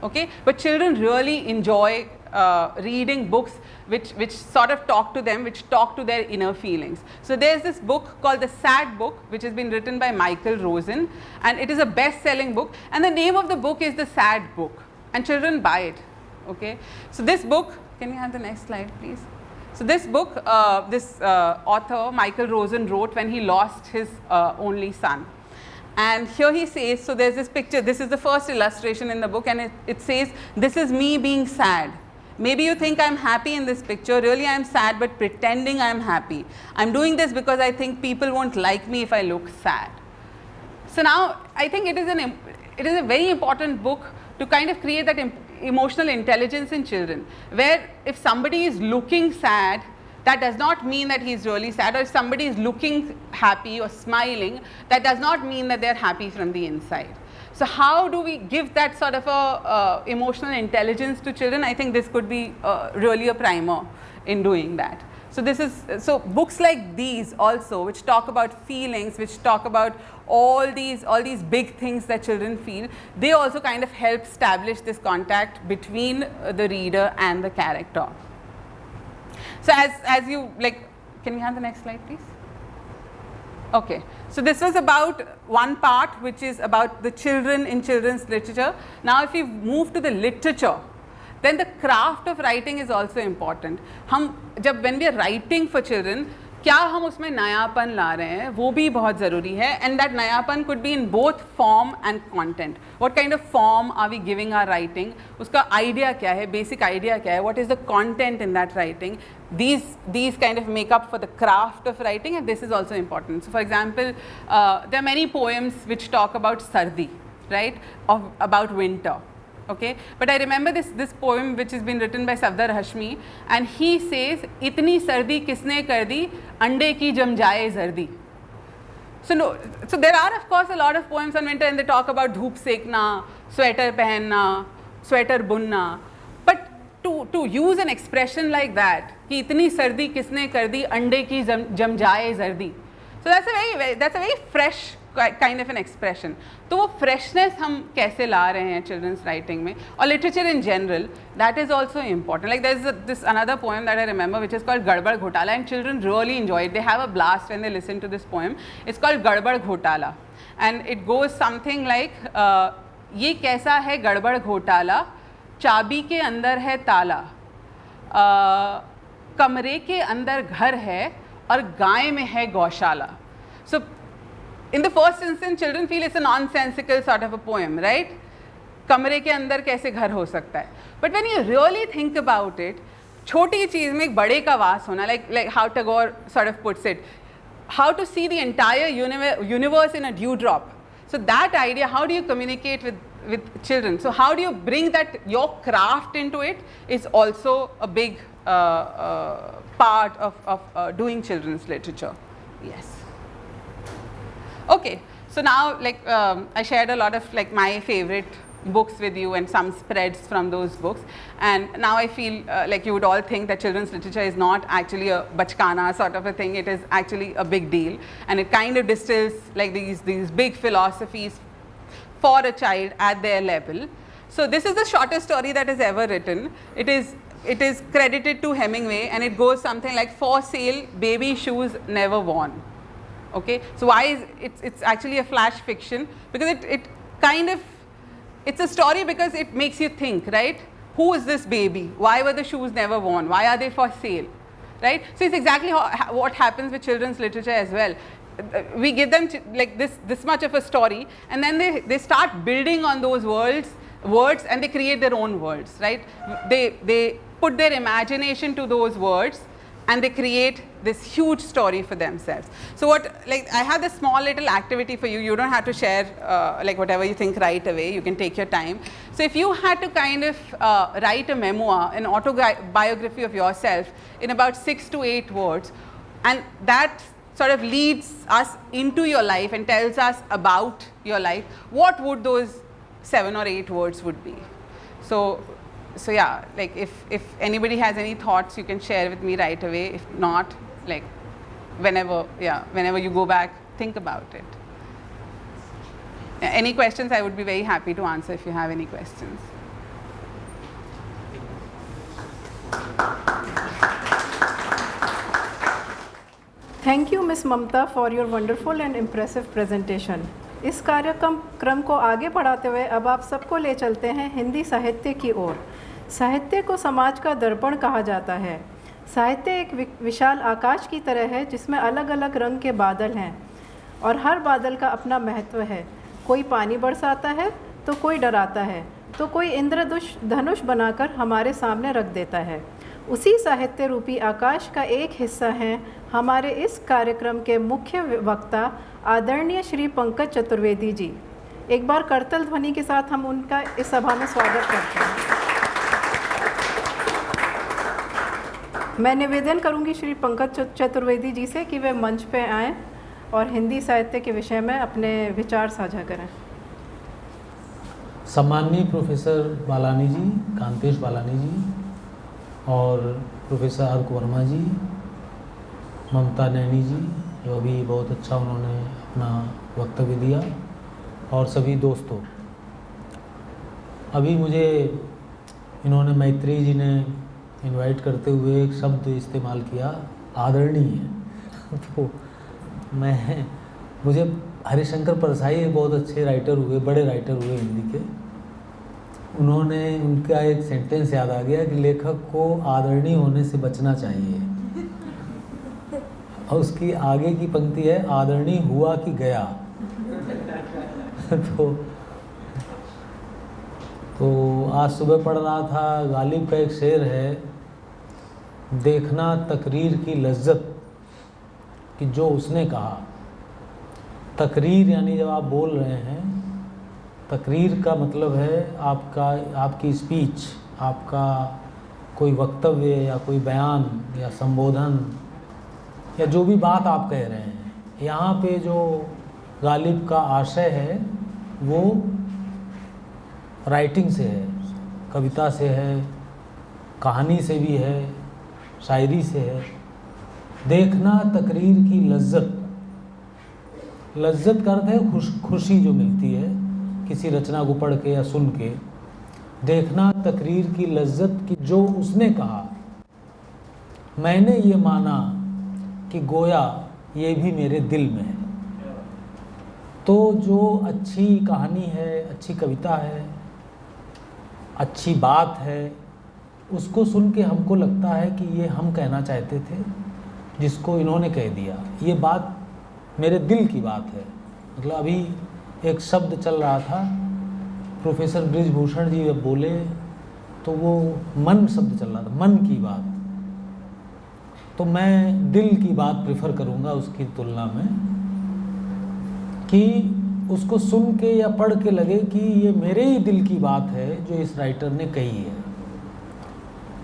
[SPEAKER 5] Okay, but children really enjoy reading books which sort of talk to them, which talk to their inner feelings. So there's this book called The Sad Book, which has been written by Michael Rosen, and it is a best-selling book, and the name of the book is The Sad Book, and children buy it. Okay, so this book, can you have the next slide please? So this book, this author Michael Rosen wrote when he lost his only son. And here he says, so there's this picture, this is the first illustration in the book, and it says, this is me being sad. Maybe you think I'm happy in this picture, really I'm sad, but pretending I'm happy. I'm doing this because I think people won't like me if I look sad. So now I think it is a very important book to kind of create that emotional intelligence in children, where if somebody is looking sad, that does not mean that he is really sad, or if somebody is looking happy or smiling, that does not mean that they are happy from the inside. So how do we give that sort of a emotional intelligence to children? I think this could be really a primer in doing that. So books like these also, which talk about feelings, which talk about all these big things that children feel, they also kind of help establish this contact between the reader and the character. So as you like, can we have the next slide please? Okay, so this was about one part which is about the children in children's literature. Now if we move to the literature, then the craft of writing is also important. When we are writing for children, क्या हम उसमें नयापन ला रहे हैं वो भी बहुत ज़रूरी है, and that नयापन could be in both form and content. What kind of form are we giving our writing? उसका idea क्या है, basic idea क्या है, what is the content in that writing? These kind of make up for the craft of writing, and this is also important. So for example, there are many poems which talk about sardi, right, about winter. Okay, but I remember this poem which has been written by Safdar Hashmi, and he says, "Itni sardi kisne kar di, ande ki jam jaye zardi." So there are of course a lot of poems on winter, and they talk about dhoop sekna, sweater pehenna, sweater bunna. But to use an expression like that, कि इतनी सर्दी किसने कर दी, अंडे की जम जाए जर्दी. So that's a very fresh kind of an expression. तो वो freshness हम कैसे ला रहे हैं children's writing में, or literature in general, that is also important. Like there's this another poem that I remember which is called Gadbad Ghotala, and children really enjoy it. They have a blast when they listen to this poem. It's called Gadbad Ghotala, and it goes something like, ये कैसा है गड़बड़ घोटाला, चाबी के अंदर है ताला, कमरे के अंदर घर है और गाय में है गौशाला. So in the first instance, children feel it's a nonsensical sort of a poem, right? कमरे के अंदर कैसे घर हो सकता है? But when you really think about it, छोटी चीज़ में एक बड़े का वास होना, like how Tagore sort of puts it, how to see the entire universe in a dewdrop. So that idea, how do you communicate with children? So how do you bring that, your craft into it, is also a big part of doing children's literature. Yes. Okay, so now like I shared a lot of like my favorite books with you and some spreads from those books, and now I feel like you would all think that children's literature is not actually a bachkana sort of a thing. It is actually a big deal, and it kind of distills like these big philosophies for a child at their level. So this is the shortest story that is ever written. It is credited to Hemingway, and it goes something like, "For sale, baby shoes never worn." Okay, so why is it's actually a flash fiction? Because it kind of, it's a story because it makes you think, right? Who is this baby? Why were the shoes never worn? Why are they for sale? Right? So it's exactly what happens with children's literature as well. We give them like this much of a story, and then they start building on those words, and they create their own worlds, right? They put their imagination to those words, and they create this huge story for themselves. So I have this small little activity for you. You don't have to share like whatever you think right away. You can take your time. So if you had to kind of write a memoir, an autobiography of yourself in about 6 to 8 words, and that sort of leads us into your life and tells us about your life, what would those 7 or 8 words would be? So yeah, like if anybody has any thoughts, you can share with me right away. If not, like whenever you go back, think about it. Any questions, I would be very happy to answer if you have any questions.
[SPEAKER 1] Thank you, Ms. Mamta, for your wonderful and impressive presentation. इस कार्यक्रम को आगे बढ़ाते हुए अब आप सबको ले चलते हैं हिंदी साहित्य की ओर। साहित्य को समाज का दर्पण कहा जाता है। साहित्य एक विशाल आकाश की तरह है जिसमें अलग अलग रंग के बादल हैं और हर बादल का अपना महत्व है। कोई पानी बरसाता है तो कोई डराता है, तो कोई इंद्रधनुष बनाकर हमारे सामने रख देता है। उसी साहित्य रूपी आकाश का एक हिस्सा हैं हमारे इस कार्यक्रम के मुख्य वक्ता आदरणीय श्री पंकज चतुर्वेदी जी। एक बार करतल ध्वनि के साथ हम उनका इस सभा में स्वागत करते हैं। मैं निवेदन करूंगी श्री पंकज चतुर्वेदी जी से कि वे मंच पे आएं और हिंदी साहित्य के विषय में अपने विचार साझा करें।
[SPEAKER 7] सम्माननीय प्रोफेसर बालानी जी, कांतेश बालानी जी और प्रोफेसर अर्क वर्मा जी, ममता नैनी जी, जो अभी बहुत अच्छा उन्होंने अपना वक्तव्य दिया, और सभी दोस्तों। अभी मुझे इन्होंने मैत्री जी ने इनवाइट करते हुए एक शब्द इस्तेमाल किया, आदरणीय। तो मुझे हरिशंकर परसाई एक बहुत अच्छे राइटर हुए, बड़े राइटर हुए हिंदी के, उन्होंने उनका एक सेंटेंस याद आ गया कि लेखक को आदरणीय होने से बचना चाहिए। और उसकी आगे की पंक्ति है, आदरणीय हुआ कि गया। तो आज सुबह पढ़ रहा था, गालिब का एक शेर है, देखना तकरीर की लज्जत, कि जो उसने कहा। तकरीर यानी जब आप बोल रहे हैं, तकरीर का मतलब है आपकी स्पीच, आपका कोई वक्तव्य या कोई बयान या संबोधन या जो भी बात आप कह रहे हैं। यहाँ पे जो गालिब का आशय है वो राइटिंग से है, कविता से है, कहानी से भी है, शायरी से है। देखना तकरीर की लज्जत, लज्जत का अर्थ है खुशी जो मिलती है किसी रचना को पढ़ के या सुन के। देखना तकरीर की लज्जत कि जो उसने कहा, मैंने ये माना कि गोया ये भी मेरे दिल में है। तो जो अच्छी कहानी है, अच्छी कविता है, अच्छी बात है, उसको सुन के हमको लगता है कि ये हम कहना चाहते थे, जिसको इन्होंने कह दिया। ये बात मेरे दिल की बात है। मतलब अभी एक शब्द चल रहा था, प्रोफेसर बृजभूषण जी जब बोले तो वो मन शब्द चल रहा था, मन की बात। तो मैं दिल की बात प्रेफर करूँगा उसकी तुलना में, कि उसको सुन के या पढ़ के लगे कि ये मेरे ही दिल की बात है जो इस राइटर ने कही है।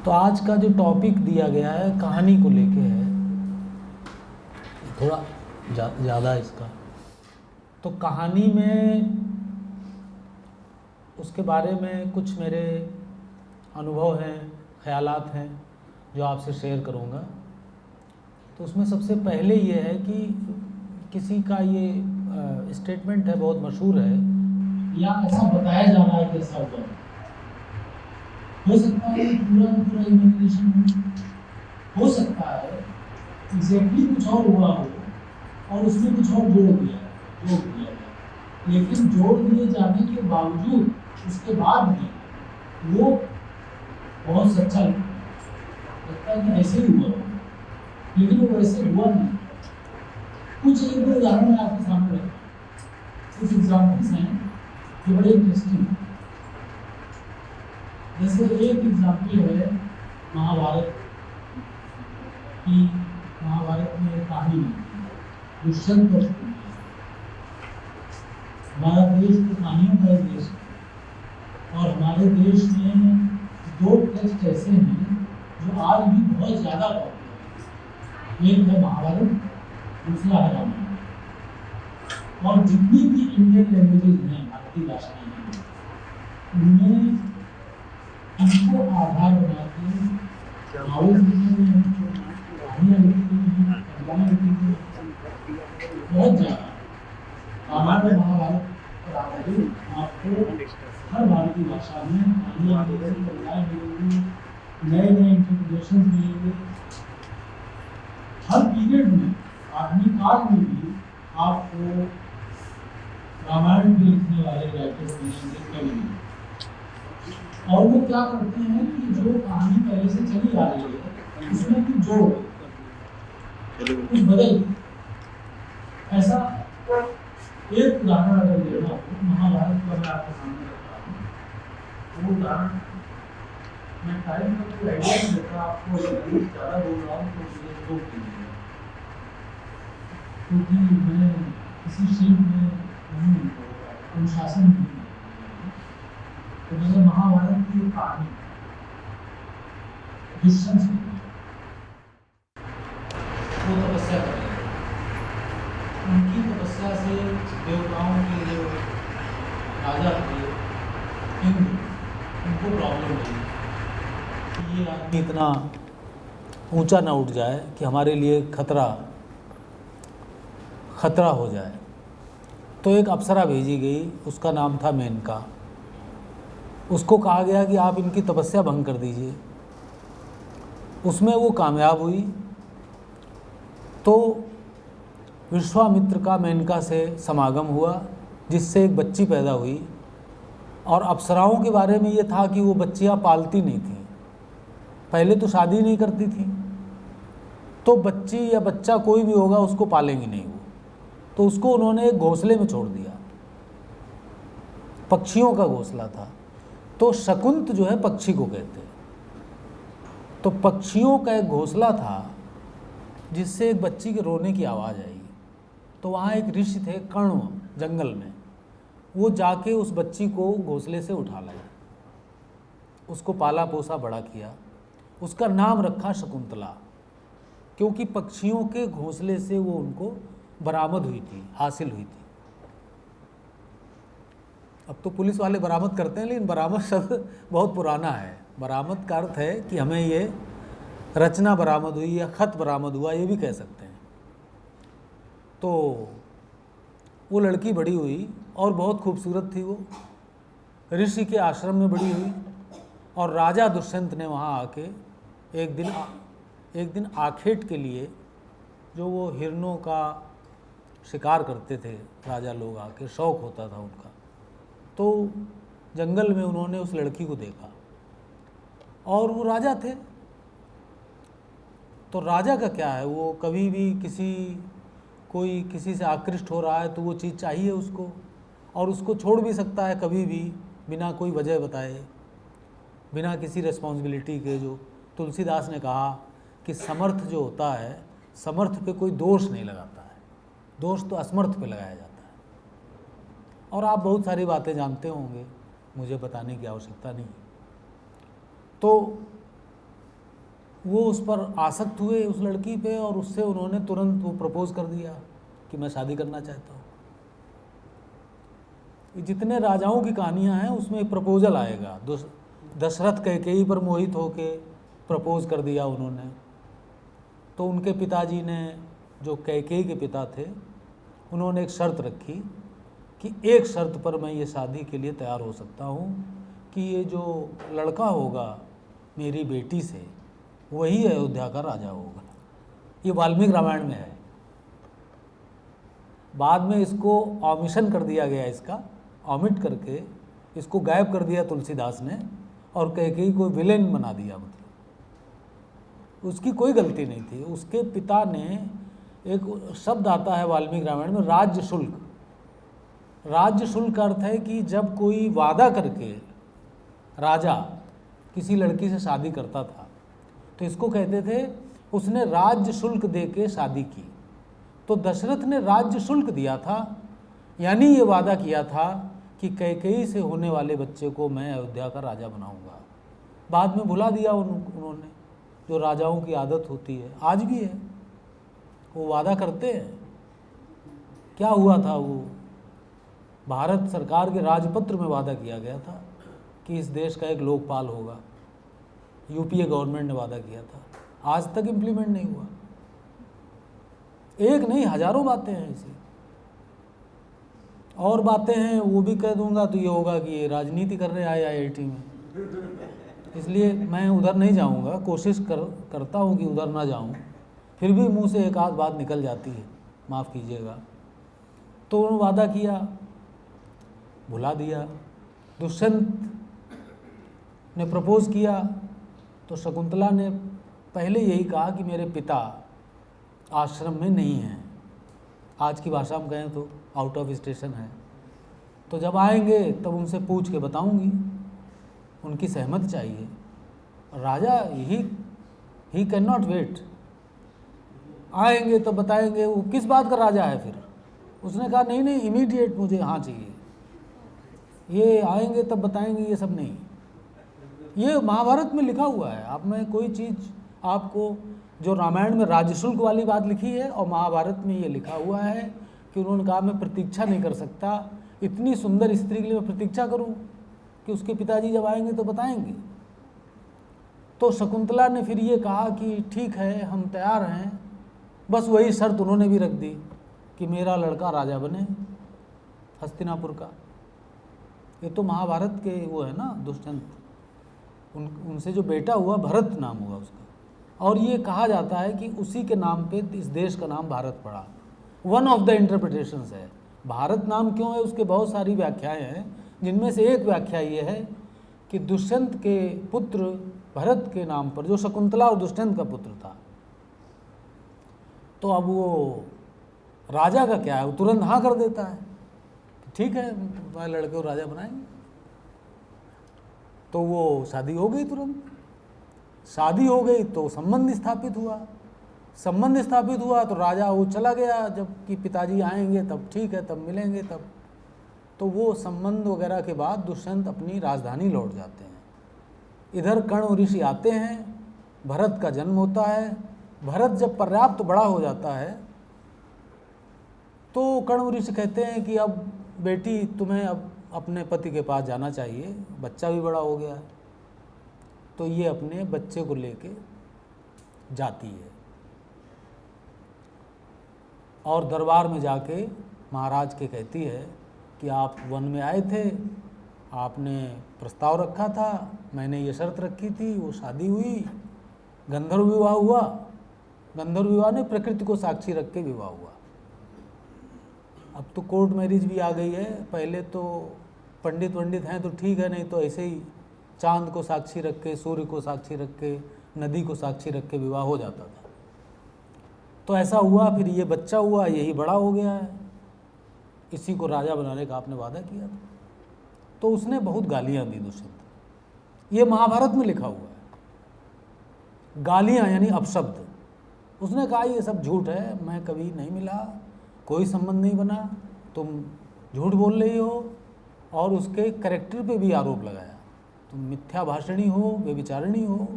[SPEAKER 7] तो आज का जो टॉपिक दिया गया है कहानी को लेके है, थोड़ा ज़्यादा इसका। तो कहानी में उसके बारे में कुछ मेरे अनुभव हैं, ख़यालात हैं जो आपसे शेयर करूँगा। तो उसमें सबसे पहले ये है कि किसी का ये स्टेटमेंट है, बहुत मशहूर है, या ऐसा बताया जा रहा है कि ऐसा हुआ। हो सकता है पूरा इमेजिनेशन हो सकता है, एग्जैक्टली कुछ और हुआ हो और उसमें कुछ और जोड़ दिया गया। लेकिन जोड़ दिए जाने के बावजूद उसके बाद भी वो बहुत सच्चा लगता है कि ऐसे ही हुआ, लेकिन वो वैसे हुआ नहीं। कुछ एक दो उदाहरण मैं आपके सामने रखता हूँ। कुछ एग्जाम्पल्स हैं जो बड़े इंटरेस्टिंग। जैसे एक एग्जाम्पल है महाभारत की। महाभारत में एक कहानी दुष्यंत और हमारा देश तो कहानियों का देश है, और हमारे देश में दो टेक्स्ट ऐसे हैं जो आज भी बहुत ज़्यादा पॉपुलर है। एक है महाभारत, दूसरा है रामायण। और जितनी भी इंडियन लैंग्वेजेज हैं, भारतीय भाषाएं हैं, उनमें इनको आधार बना के नॉवेल्स लिखे हुए हैं, कहानियाँ लिखी हुई हैं, कविताएं लिखी हुई हैं, बहुत ज़्यादा। रामायण महाभारत पर आधारित आपको हर भारतीय भाषा में कहानियाँ मिलेंगी, कविताएं मिलेंगी, नए नए इंटरप्रिटेशन मिलेंगे। हर पीरियड में, आधुनिक काल में भी आपको रामायण के लिखने वाले राइटर्स मिलेंगे, कवि मिलेंगे। और वो क्या करते हैं कि जो कहानी पहले से चली आ रही है उसमें कुछ जोड़, कुछ बदल। ऐसा एक उदाहरण अगर देना हो, महाभारत का मैं आपके सामने रखता हूँ। वो उदाहरण मैं टाइम का कोई आइडिया नहीं देता आपको, ज़्यादा बोल रहा हूँ तो मुझे रोक दीजिए, क्योंकि मैं किसी शेप में नहीं अनुशासन नहीं। तो मैंने महाभारत की एक कहानी दुष्यंत से, वो तपस्या कर रहे हैं, उनकी तपस्या से देवताओं के जो राजा थे इंद्र, उनको प्रॉब्लम हुई कि ये आदमी इतना ऊंचा ना उठ जाए कि हमारे लिए खतरा हो जाए। तो एक अप्सरा भेजी गई, उसका नाम था मेनका। उसको कहा गया कि आप इनकी तपस्या भंग कर दीजिए। उसमें वो कामयाब हुई तो विश्वामित्र का मेनका से समागम हुआ, जिससे एक बच्ची पैदा हुई। और अप्सराओं के बारे में ये था कि वो बच्चियाँ पालती नहीं थी, पहले तो शादी नहीं करती थी, तो बच्ची या बच्चा कोई भी होगा उसको पालेंगी नहीं वो, तो उसको उन्होंने एक घोंसले में छोड़ दिया, पक्षियों का घोंसला था। तो शकुंत जो है पक्षी को कहते हैं, तो पक्षियों का एक घोंसला था जिससे एक बच्ची के रोने की आवाज़ आई। तो वहाँ एक ऋषि थे कण्व, जंगल में, वो जाके उस बच्ची को घोंसले से उठा लाए, उसको पाला पोसा बड़ा किया, उसका नाम रखा शकुंतला, क्योंकि पक्षियों के घोंसले से वो उनको बरामद हुई थी, हासिल हुई थी। अब तो पुलिस वाले बरामद करते हैं, लेकिन बरामद शब्द बहुत पुराना है। बरामद का अर्थ है कि हमें ये रचना बरामद हुई या खत बरामद हुआ, ये भी कह सकते हैं। तो वो लड़की बड़ी हुई और बहुत खूबसूरत थी। वो ऋषि के आश्रम में बड़ी हुई और राजा दुष्यंत ने वहाँ आके एक दिन आखेट के लिए, जो वो हिरणों का शिकार करते थे राजा लोग आके, शौक होता था उनका, तो जंगल में उन्होंने उस लड़की को देखा और वो राजा थे। तो राजा का क्या है, वो कभी भी कोई किसी से आकृष्ट हो रहा है तो वो चीज़ चाहिए उसको, और उसको छोड़ भी सकता है कभी भी बिना कोई वजह बताए, बिना किसी रिस्पॉन्सिबिलिटी के। जो तुलसीदास ने कहा कि समर्थ जो होता है, समर्थ पे कोई दोष नहीं लगाता है, दोष तो असमर्थ पे लगाया जाता है। और आप बहुत सारी बातें जानते होंगे, मुझे बताने की आवश्यकता नहीं। तो वो उस पर आसक्त हुए, उस लड़की पे, और उससे उन्होंने तुरंत वो प्रपोज कर दिया कि मैं शादी करना चाहता हूँ। जितने राजाओं की कहानियाँ हैं उसमें एक प्रपोजल आएगा। दशरथ कैकेयी पर मोहित होके प्रपोज कर दिया उन्होंने। तो उनके पिताजी ने, जो कैकेयी के पिता थे, उन्होंने एक शर्त रखी कि एक शर्त पर मैं ये शादी के लिए तैयार हो सकता हूँ कि ये जो लड़का होगा मेरी बेटी से, वही अयोध्या का राजा होगा। ये वाल्मीकि रामायण में है। बाद में इसको ऑमिशन कर दिया गया, इसका ऑमिट करके इसको गायब कर दिया तुलसीदास ने, और कैकेयी को विलेन बना दिया। मतलब उसकी कोई गलती नहीं थी। उसके पिता ने, एक शब्द आता है वाल्मीकि रामायण में, राज्य शुल्क। राज्य शुल्क का अर्थ है कि जब कोई वादा करके राजा किसी लड़की से शादी करता था तो इसको कहते थे उसने राज्य शुल्क दे के शादी की। तो दशरथ ने राज्य शुल्क दिया था, यानी ये वादा किया था कि कैकेयी से होने वाले बच्चे को मैं अयोध्या का राजा बनाऊंगा। बाद में भुला दिया उन्होंने, जो राजाओं की आदत होती है, आज भी है, वो वादा करते हैं। क्या हुआ था, वो भारत सरकार के राजपत्र में वादा किया गया था कि इस देश का एक लोकपाल होगा। यूपीए गवर्नमेंट ने वादा किया था, आज तक इम्प्लीमेंट नहीं हुआ। एक नहीं, हजारों बातें हैं ऐसी, और बातें हैं, वो भी कह दूंगा तो ये होगा कि ये राजनीति कर रहे आए आईआईटी में, इसलिए मैं उधर नहीं जाऊंगा। कोशिश करता हूँ कि उधर ना जाऊँ, फिर भी मुंह से एक आध बात निकल जाती है, माफ़ कीजिएगा। तो उन्होंने वादा किया, भुला दिया। दुष्यंत ने प्रपोज किया तो शकुंतला ने पहले यही कहा कि मेरे पिता आश्रम में नहीं हैं, आज की भाषा में कहें तो आउट ऑफ स्टेशन है, तो जब आएंगे तब उनसे पूछ के बताऊंगी। उनकी सहमति चाहिए। राजा ही कैन नॉट वेट, आएंगे तो बताएंगे। वो किस बात का राजा है फिर? उसने कहा नहीं नहीं, इमीडिएट मुझे यहाँ चाहिए, ये आएंगे तब बताएंगे, ये सब नहीं। ये महाभारत में लिखा हुआ है। आप में कोई चीज़ आपको, जो रामायण में राजशुल्क वाली बात लिखी है और महाभारत में ये लिखा हुआ है कि उन्होंने कहा मैं प्रतीक्षा नहीं कर सकता, इतनी सुंदर स्त्री के लिए मैं प्रतीक्षा करूं कि उसके पिताजी जब आएंगे तो बताएंगे। तो शकुंतला ने फिर ये कहा कि ठीक है, हम तैयार हैं, बस वही शर्त उन्होंने भी रख दी कि मेरा लड़का राजा बने हस्तिनापुर का। ये तो महाभारत के वो है ना, दुष्यंत, उनसे जो बेटा हुआ भरत नाम हुआ उसका। और ये कहा जाता है कि उसी के नाम पे इस देश का नाम भारत पड़ा। वन ऑफ द इंटरप्रिटेशंस है। भारत नाम क्यों है उसके बहुत सारी व्याख्याएं हैं, जिनमें से एक व्याख्या ये है कि दुष्यंत के पुत्र भरत के नाम पर, जो शकुंतला और दुष्यंत का पुत्र था, तो अब वो राजा का क्या है, वो तुरंत हाँ कर देता है, ठीक है तुम्हारे लड़के को राजा बनाएंगे। तो वो शादी हो गई, तुरंत शादी हो गई तो संबंध स्थापित हुआ। संबंध स्थापित हुआ तो राजा वो चला गया, जबकि पिताजी आएंगे तब ठीक है, तब मिलेंगे तब। तो वो संबंध वगैरह के बाद दुष्यंत अपनी राजधानी लौट जाते हैं। इधर कर्ण ऋषि आते हैं, भरत का जन्म होता है। भरत जब पर्याप्त बड़ा हो जाता है तो कर्ण ऋषि कहते हैं कि अब बेटी तुम्हें अब अपने पति के पास जाना चाहिए, बच्चा भी बड़ा हो गया है। तो ये अपने बच्चे को लेके जाती है और दरबार में जाके महाराज के कहती है कि आप वन में आए थे, आपने प्रस्ताव रखा था, मैंने ये शर्त रखी थी, वो शादी हुई, गंधर्व विवाह हुआ। गंधर्व विवाह ने प्रकृति को साक्षी रख के विवाह हुआ। अब तो कोर्ट मैरिज भी आ गई है। पहले तो पंडित हैं तो ठीक है, नहीं तो ऐसे ही चांद को साक्षी रख के, सूर्य को साक्षी रख के, नदी को साक्षी रख के विवाह हो जाता था। तो ऐसा हुआ, फिर ये बच्चा हुआ, यही बड़ा हो गया है, इसी को राजा बनाने का आपने वादा किया था। तो उसने बहुत गालियां दी दुष्यंत। ये महाभारत में लिखा हुआ है, गालियां यानी अपशब्द। उसने कहा ये सब झूठ है, मैं कभी नहीं मिला, कोई संबंध नहीं बना, तुम झूठ बोल रही हो। और उसके कैरेक्टर पे भी आरोप लगाया, तुम मिथ्या भाषणी हो, व्यभिचारिणी हो,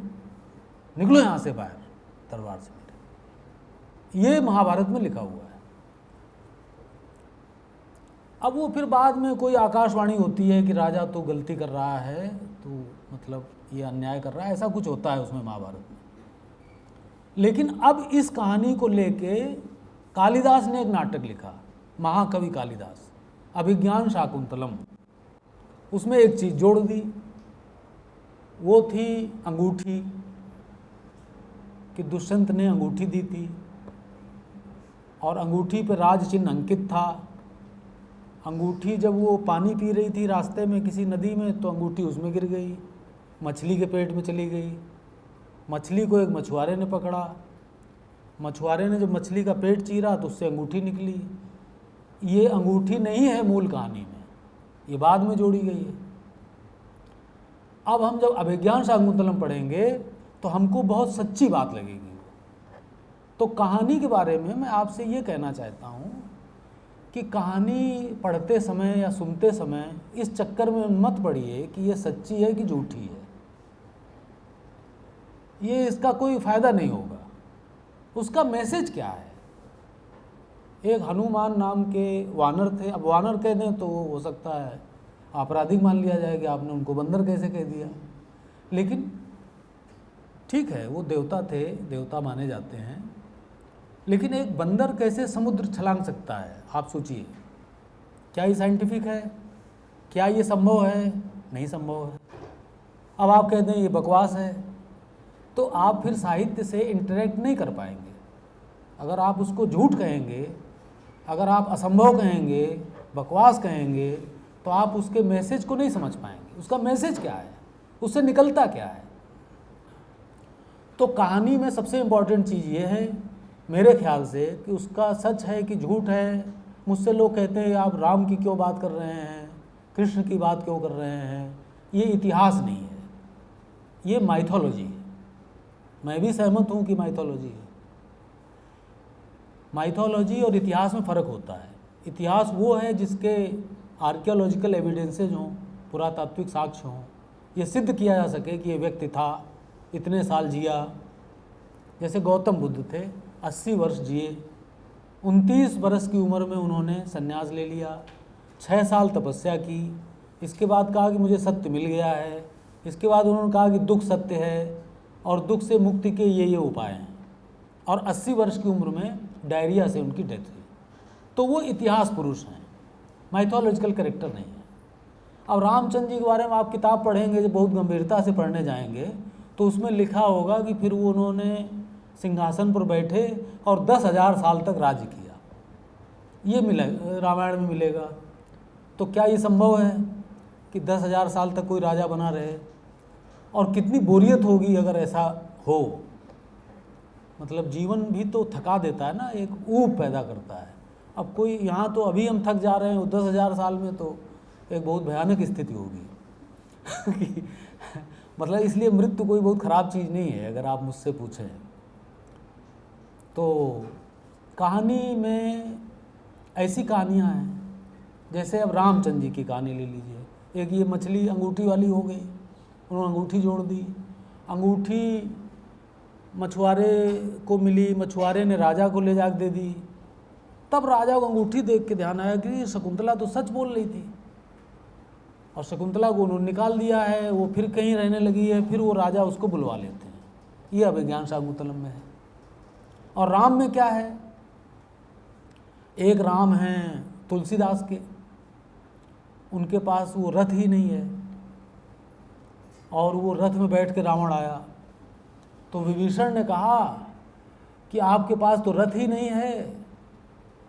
[SPEAKER 7] निकलो यहाँ से बाहर दरबार से मेरे। ये महाभारत में लिखा हुआ है। अब वो फिर बाद में कोई आकाशवाणी होती है कि राजा तो गलती कर रहा है, तो मतलब ये अन्याय कर रहा है, ऐसा कुछ होता है उसमें महाभारत में। लेकिन अब इस कहानी को लेके कालिदास ने एक नाटक लिखा, महाकवि कालिदास, अभिज्ञान शाकुंतलम। उसमें एक चीज़ जोड़ दी, वो थी अंगूठी, कि दुष्यंत ने अंगूठी दी थी और अंगूठी पर राज चिन्ह अंकित था। अंगूठी जब वो पानी पी रही थी रास्ते में किसी नदी में, तो अंगूठी उसमें गिर गई, मछली के पेट में चली गई। मछली को एक मछुआरे ने पकड़ा, मछुआरे ने जब मछली का पेट चीरा तो उससे अंगूठी निकली। ये अंगूठी नहीं है मूल कहानी में, ये बाद में जोड़ी गई है। अब हम जब अभिज्ञान शाकुंतलम पढ़ेंगे तो हमको बहुत सच्ची बात लगेगी। तो कहानी के बारे में मैं आपसे ये कहना चाहता हूँ कि कहानी पढ़ते समय या सुनते समय इस चक्कर में मत पड़िए कि ये सच्ची है कि झूठी है, ये इसका कोई फ़ायदा नहीं होगा। उसका मैसेज क्या है? एक हनुमान नाम के वानर थे। अब वानर कह दें तो हो सकता है आपराधिक मान लिया जाए कि आपने उनको बंदर कैसे कह दिया, लेकिन ठीक है, वो देवता थे, देवता माने जाते हैं। लेकिन एक बंदर कैसे समुद्र छलांग सकता है? आप सोचिए, क्या ये साइंटिफिक है? क्या ये संभव है? नहीं संभव है। अब आप कहते हैं ये बकवास है, तो आप फिर साहित्य से इंटरेक्ट नहीं कर पाएंगे। अगर आप उसको झूठ कहेंगे, अगर आप असंभव कहेंगे, बकवास कहेंगे, तो आप उसके मैसेज को नहीं समझ पाएंगे। उसका मैसेज क्या है, उससे निकलता क्या है? तो कहानी में सबसे इम्पॉर्टेंट चीज़ ये है मेरे ख्याल से कि उसका सच है कि झूठ है। मुझसे लोग कहते हैं आप राम की क्यों बात कर रहे हैं, कृष्ण की बात क्यों कर रहे हैं? ये इतिहास नहीं है, ये माइथोलॉजी है। मैं भी सहमत हूँ कि माइथोलॉजी है। माइथोलॉजी और इतिहास में फ़र्क होता है। इतिहास वो है जिसके आर्कियोलॉजिकल एविडेंसेज हों, पुरातात्विक साक्ष्य हों, ये सिद्ध किया जा सके कि ये व्यक्ति था, इतने साल जिया। जैसे गौतम बुद्ध थे, 80 वर्ष जिए, 29 वर्ष की उम्र में उन्होंने संन्यास ले लिया, 6 साल तपस्या की, इसके बाद कहा कि मुझे सत्य मिल गया है। इसके बाद उन्होंने कहा कि दुख सत्य है और दुख से मुक्ति के ये उपाय हैं, और 80 वर्ष की उम्र में डायरिया से उनकी डेथ हुई। तो वो इतिहास पुरुष हैं, माइथोलॉजिकल कैरेक्टर नहीं है। अब रामचंद्र जी के बारे में आप किताब पढ़ेंगे, जब बहुत गंभीरता से पढ़ने जाएंगे तो उसमें लिखा होगा कि फिर वो उन्होंने सिंहासन पर बैठे और 10,000 साल तक राज्य किया। ये मिलेगा, रामायण में मिलेगा। तो क्या ये संभव है कि 10,000 साल तक कोई राजा बना रहे? और कितनी बोरियत होगी अगर ऐसा हो। मतलब जीवन भी तो थका देता है ना, एक ऊब पैदा करता है। अब कोई यहाँ तो अभी हम थक जा रहे हैं, 10,000 साल में तो एक बहुत भयानक स्थिति होगी। मतलब इसलिए मृत्यु कोई बहुत ख़राब चीज़ नहीं है अगर आप मुझसे पूछें तो। कहानी में ऐसी कहानियाँ हैं, जैसे अब रामचंद्र जी की कहानी ले लीजिए। एक ये मछली अंगूठी वाली हो गई, उन्होंने अंगूठी जोड़ दी। अंगूठी मछुआरे को मिली, मछुआरे ने राजा को ले जाकर दे दी। तब राजा को अंगूठी देख के ध्यान आया कि शकुंतला तो सच बोल रही थी, और शकुंतला को उन्होंने निकाल दिया है, वो फिर कहीं रहने लगी है। फिर वो राजा उसको बुलवा लेते हैं। ये अभिज्ञान शाकुंतलम में है। और राम में क्या है? एक राम हैं तुलसीदास के, उनके पास वो रथ ही नहीं है, और वो रथ में बैठ के रावण आया तो विभीषण ने कहा कि आपके पास तो रथ ही नहीं है,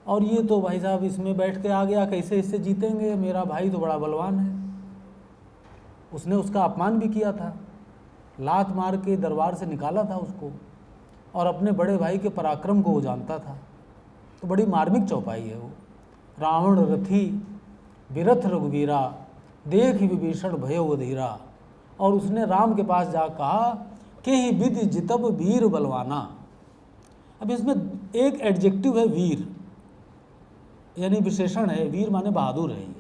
[SPEAKER 7] और ये तो भाई साहब इसमें बैठ के आ गया, कैसे इससे जीतेंगे? मेरा भाई तो बड़ा बलवान है। उसने उसका अपमान भी किया था, लात मार के दरबार से निकाला था उसको, और अपने बड़े भाई के पराक्रम को वो जानता था। तो बड़ी मार्मिक चौपाई है वो। रावण रथी बिरथ रघुवीरा, देख विभीषण भयो अधीरा। और उसने राम के पास जा कहा कि ही विधि जितब वीर बलवाना। अब इसमें एक एडजेक्टिव है वीर, यानी विशेषण है, वीर माने बहादुर है ये।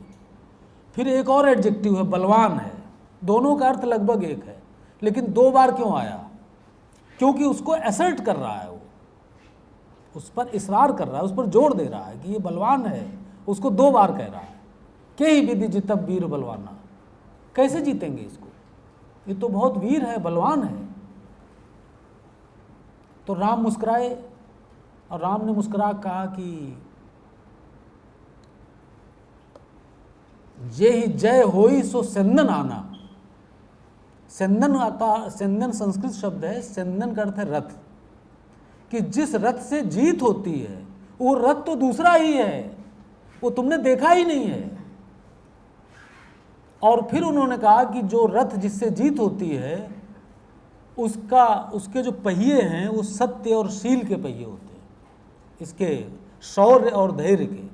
[SPEAKER 7] फिर एक और एडजेक्टिव है बलवान है। दोनों का अर्थ लगभग एक है, लेकिन 2 बार क्यों आया? क्योंकि उसको असर्ट कर रहा है, वो उस पर इसरार कर रहा है, उस पर जोर दे रहा है कि ये बलवान है। उसको 2 बार कह रहा है कि ही विधि जितब वीर बलवाना। कैसे जीतेंगे इसको? ये तो बहुत वीर है, बलवान है। तो राम मुस्कुराए, और राम ने मुस्कुरा कहा कि ये ही जय होई सो सेंदन आना। सेंदन संस्कृत शब्द है, सेंदन का अर्थ है रथ, कि जिस रथ से जीत होती है वो रथ तो दूसरा ही है, वो तुमने देखा ही नहीं है। और फिर उन्होंने कहा कि जो रथ जिससे जीत होती है उसके जो पहिए हैं वो सत्य और शील के पहिए होते हैं, इसके शौर्य और धैर्य के।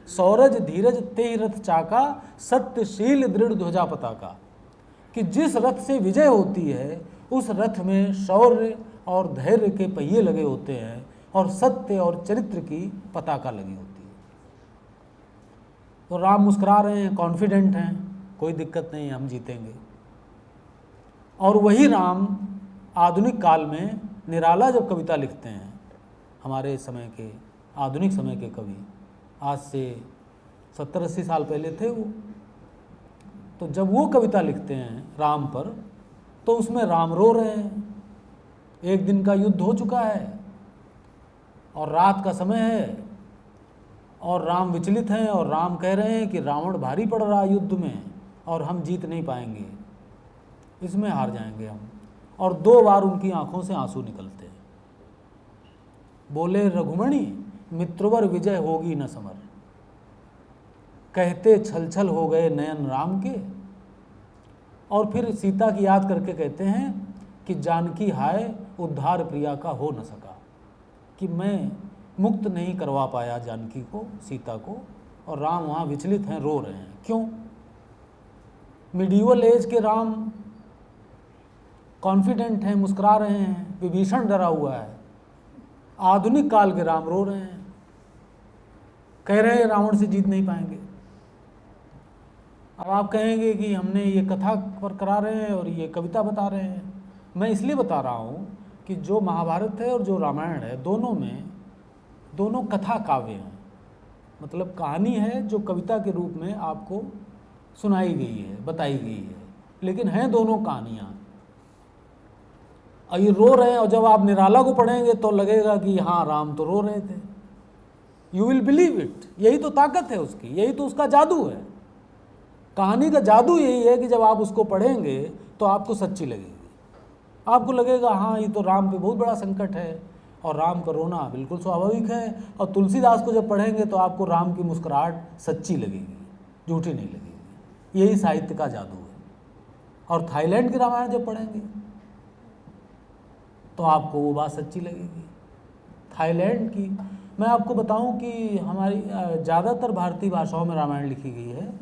[SPEAKER 7] सौरज धीरज तेहि रथ चाका, सत्यशील दृढ़ ध्वजा पताका। कि जिस रथ से विजय होती है उस रथ में शौर्य और धैर्य के पहिए लगे होते हैं, और सत्य और चरित्र की पताका लगी होती है। तो राम मुस्कुरा रहे हैं, कॉन्फिडेंट हैं, कोई दिक्कत नहीं, हम जीतेंगे। और वही राम आधुनिक काल में निराला जब कविता लिखते हैं, हमारे समय के आधुनिक समय के कवि, आज से 70-80 साल पहले थे वो, तो जब वो कविता लिखते हैं राम पर, तो उसमें राम रो रहे हैं। एक दिन का युद्ध हो चुका है और रात का समय है, और राम विचलित हैं, और राम कह रहे हैं कि रावण भारी पड़ रहा है युद्ध में, और हम जीत नहीं पाएंगे, इसमें हार जाएंगे हम। और 2 बार उनकी आंखों से आंसू निकलते हैं। बोले रघुमणि मित्रवर विजय होगी न समर, कहते छल छल हो गए नयन राम के। और फिर सीता की याद करके कहते हैं कि जानकी हाय उद्धार प्रिया का हो न सका, कि मैं मुक्त नहीं करवा पाया जानकी को, सीता को। और राम वहाँ विचलित हैं, रो रहे हैं। क्यों? मिडिवल एज के राम कॉन्फिडेंट हैं, मुस्कुरा रहे हैं, विभीषण डरा हुआ है, आधुनिक काल के राम रो रहे हैं, कह रहे हैं रावण से जीत नहीं पाएंगे। अब आप कहेंगे कि हमने ये कथा पर करा रहे हैं और ये कविता बता रहे हैं। मैं इसलिए बता रहा हूँ कि जो महाभारत है और जो रामायण है, दोनों कथा काव्य हैं, मतलब कहानी है जो कविता के रूप में आपको सुनाई गई है, बताई गई है, लेकिन हैं दोनों कहानियाँ। और ये रो रहे हैं, और जब आप निराला को पढ़ेंगे तो लगेगा कि हाँ राम तो रो रहे थे। You will believe it. यही तो ताकत है उसकी, यही तो उसका जादू है। कहानी का जादू यही है कि जब आप उसको पढ़ेंगे तो आपको सच्ची लगेगी, आपको लगेगा हाँ ये तो राम पे बहुत बड़ा संकट है और राम का रोना बिल्कुल स्वाभाविक है। और तुलसीदास को जब पढ़ेंगे तो आपको राम की मुस्कुराहट सच्ची लगेगी, झूठी नहीं लगेगी। यही साहित्य का जादू है। और थाईलैंड की रामायण जब पढ़ेंगे तो आपको वो बात सच्ची लगेगी। थाईलैंड की मैं आपको बताऊं कि हमारी ज़्यादातर भारतीय भाषाओं में रामायण लिखी गई है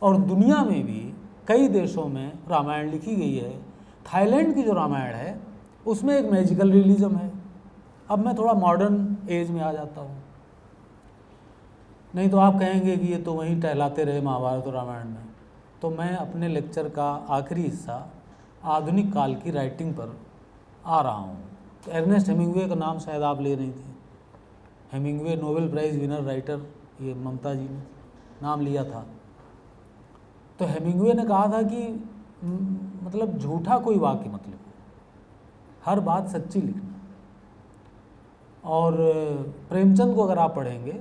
[SPEAKER 7] और दुनिया में भी कई देशों में रामायण लिखी गई है। थाईलैंड की जो रामायण है उसमें एक मैजिकल रियलिज्म है। अब मैं थोड़ा मॉडर्न एज में आ जाता हूँ, नहीं तो आप कहेंगे कि ये तो वहीं टहलाते रहे महाभारत और रामायण में। तो मैं अपने लेक्चर का आखिरी हिस्सा आधुनिक काल की राइटिंग पर आ रहा हूँ। तो एर्नेस्ट हेमिंग्वे का नाम शायद आप ले रही थी। Hemingway Nobel prize winner writer, ये ममता जी ने नाम लिया था। तो हेमिंग्वे ने कहा था कि मतलब झूठा कोई वाक्य मत लिखो, हर बात सच्ची लिखना। और प्रेमचंद को अगर आप पढ़ेंगे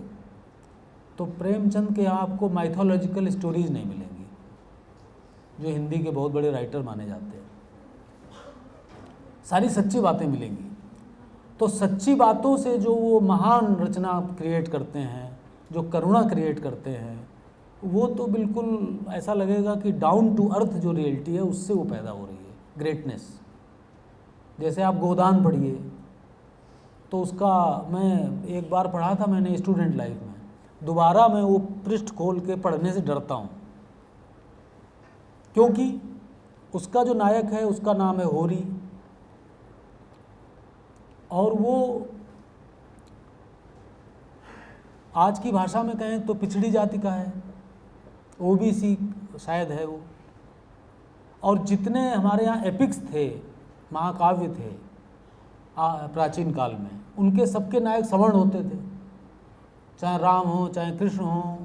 [SPEAKER 7] तो प्रेमचंद के यहाँ आपको माइथोलॉजिकल स्टोरीज नहीं मिलेंगी, जो हिंदी के बहुत बड़े राइटर माने जाते हैं। सारी सच्ची बातें मिलेंगी। तो सच्ची बातों से जो वो महान रचना क्रिएट करते हैं, जो करुणा क्रिएट करते हैं, वो तो बिल्कुल ऐसा लगेगा कि डाउन टू अर्थ जो रियलिटी है उससे वो पैदा हो रही है, ग्रेटनेस। जैसे आप गोदान पढ़िए तो उसका मैं एक बार पढ़ा था मैंने स्टूडेंट लाइफ में, दोबारा मैं वो पृष्ठ खोल के पढ़ने से डरता हूँ, क्योंकि उसका जो नायक है उसका नाम है होरी, और वो आज की भाषा में कहें तो पिछड़ी जाति का है, ओबीसी शायद है वो। और जितने हमारे यहाँ एपिक्स थे, महाकाव्य थे प्राचीन काल में, उनके सबके नायक सवर्ण होते थे, चाहे राम हो, चाहे कृष्ण हो,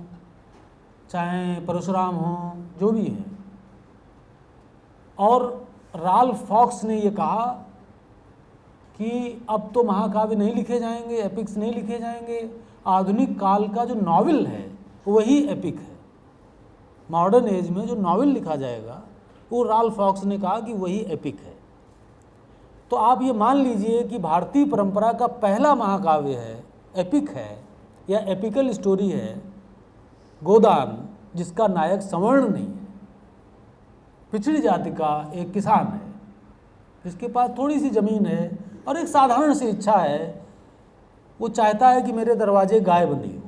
[SPEAKER 7] चाहे परशुराम हो, जो भी हैं। और राल्फ फॉक्स ने ये कहा कि अब तो महाकाव्य नहीं लिखे जाएंगे, एपिक्स नहीं लिखे जाएंगे, आधुनिक काल का जो नॉवेल है वही एपिक है। मॉडर्न एज में जो नॉवेल लिखा जाएगा वो राल्फ फॉक्स ने कहा कि वही एपिक है। तो आप ये मान लीजिए कि भारतीय परंपरा का पहला महाकाव्य है, एपिक है या एपिकल स्टोरी है गोदान, जिसका नायक सवर्ण नहीं है, पिछड़ी जाति का एक किसान है जिसके पास थोड़ी सी ज़मीन है और एक साधारण सी इच्छा है, वो चाहता है कि मेरे दरवाजे गाय बंधी हो।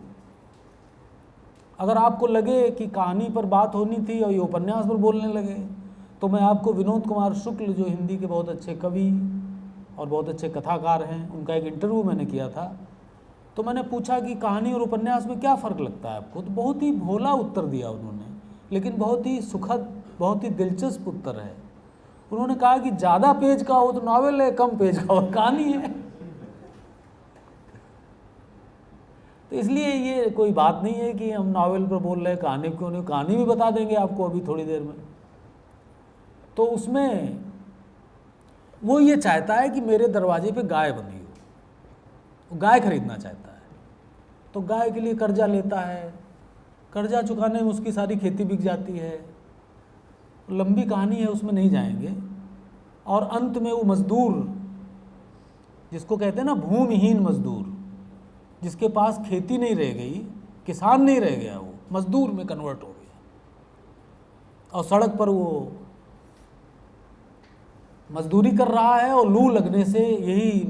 [SPEAKER 7] अगर आपको लगे कि कहानी पर बात होनी थी और ये उपन्यास पर बोलने लगे, तो मैं आपको विनोद कुमार शुक्ल, जो हिंदी के बहुत अच्छे कवि और बहुत अच्छे कथाकार हैं, उनका एक इंटरव्यू मैंने किया था। तो मैंने पूछा कि कहानी और उपन्यास में क्या फ़र्क लगता है आपको, तो बहुत ही भोला उत्तर दिया उन्होंने, लेकिन बहुत ही सुखद, बहुत ही दिलचस्प उत्तर है। उन्होंने कहा कि ज़्यादा पेज का हो तो नॉवेल है, कम पेज का हो कहानी है। तो इसलिए ये कोई बात नहीं है कि हम नॉवेल पर बोल रहे हैं, कहानी क्यों नहीं, कहानी भी बता देंगे आपको अभी थोड़ी देर में। तो उसमें वो ये चाहता है कि मेरे दरवाजे पे गाय बंधी हो, वो गाय खरीदना चाहता है। तो गाय के लिए कर्जा लेता है, कर्जा चुकाने में उसकी सारी खेती बिक जाती है। लंबी कहानी है, उसमें नहीं जाएंगे। और अंत में वो मजदूर, जिसको कहते हैं ना भूमिहीन मजदूर, जिसके पास खेती नहीं रह गई, किसान नहीं रह गया, वो मजदूर में कन्वर्ट हो गया और सड़क पर वो मजदूरी कर रहा है। और लू लगने से यही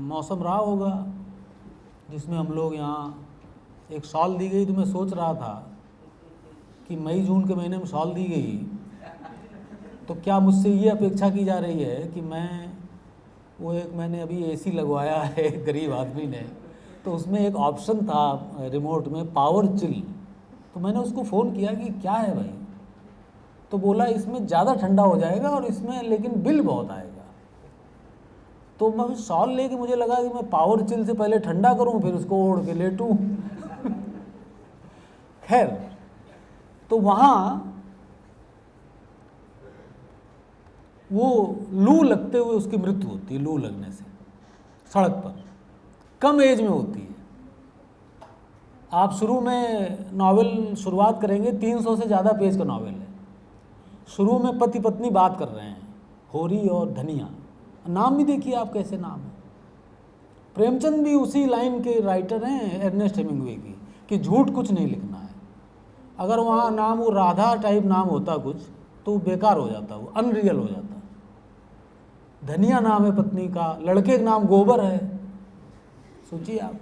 [SPEAKER 7] मौसम रहा होगा जिसमें हम लोग यहाँ एक शॉल दी गई। तो मैं सोच रहा था कि मई जून के महीने में शॉल दी गई तो क्या मुझसे ये अपेक्षा की जा रही है कि मैंने अभी एसी लगवाया है गरीब आदमी ने, तो उसमें एक ऑप्शन था रिमोट में पावर चिल, तो मैंने उसको फ़ोन किया कि क्या है भाई, तो बोला इसमें ज़्यादा ठंडा हो जाएगा और इसमें लेकिन बिल बहुत आएगा। तो मैं शॉल लेके मुझे लगा कि मैं पावर चिल से पहले ठंडा करूं फिर उसको ओढ़ के लेटूं। खैर, तो वहाँ वो लू लगते हुए उसकी मृत्यु होती है, लू लगने से सड़क पर, कम एज में होती है। आप शुरू में नॉवेल शुरुआत करेंगे, 300 से ज़्यादा पेज का नॉवेल है। शुरू में पति पत्नी बात कर रहे हैं, होरी और धनिया, नाम भी देखिए आप कैसे नाम है। प्रेमचंद भी उसी लाइन के राइटर हैं एर्नेस्ट हेमिंग्वे की, कि झूठ कुछ नहीं लिखना है। अगर वहाँ नाम वो राधा टाइप नाम होता कुछ तो वो बेकार हो जाता, वो अनरियल हो जाता। धनिया नाम है पत्नी का, लड़के का नाम गोबर है, सोचिए आप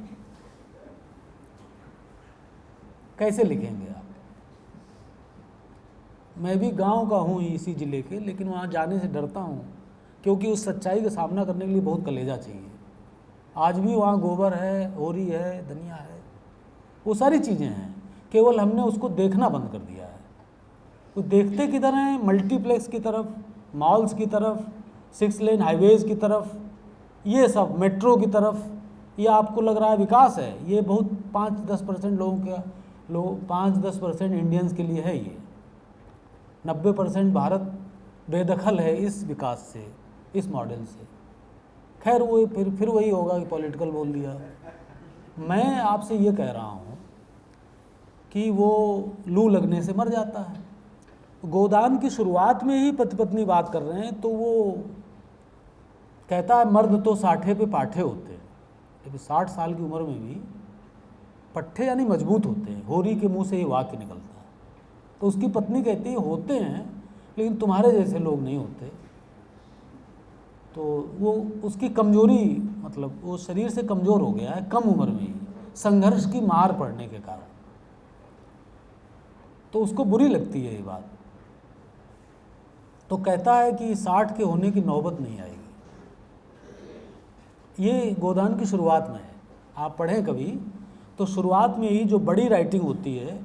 [SPEAKER 7] कैसे लिखेंगे आप। मैं भी गांव का हूँ इसी ज़िले के, लेकिन वहाँ जाने से डरता हूँ क्योंकि उस सच्चाई का सामना करने के लिए बहुत कलेजा चाहिए। आज भी वहाँ गोबर है, होरी है, धनिया है, वो सारी चीज़ें हैं, केवल हमने उसको देखना बंद कर दिया है। वो देखते किधर हैं? मल्टीप्लेक्स की तरफ, मॉल्स की तरफ, 6 लेन हाईवेज़ की तरफ, ये सब मेट्रो की तरफ। ये आपको लग रहा है विकास है, ये बहुत 5-10% लोगों का 5-10% इंडियन्स के लिए है। ये 90% भारत बेदखल है इस विकास से, इस मॉडल से। खैर वो फिर वही होगा कि पॉलिटिकल बोल दिया। मैं आपसे ये कह रहा हूँ कि वो लू लगने से मर जाता है। गोदान की शुरुआत में ही पति पत्नी बात कर रहे हैं, तो वो कहता है मर्द तो 60 पे पाठे होते हैं, लेकिन 60 साल की उम्र में भी पट्ठे यानी मजबूत होते हैं। होरी के मुंह से ये वाक्य निकलता है। तो उसकी पत्नी कहती है होते हैं लेकिन तुम्हारे जैसे लोग नहीं होते। तो वो उसकी कमजोरी, मतलब वो शरीर से कमज़ोर हो गया है कम उम्र में ही, संघर्ष की मार पड़ने के कारण। तो उसको बुरी लगती है ये बात। तो कहता है कि 60 के होने की नौबत नहीं आएगी। ये गोदान की शुरुआत में है, आप पढ़ें कभी तो शुरुआत में ही जो बड़ी राइटिंग होती है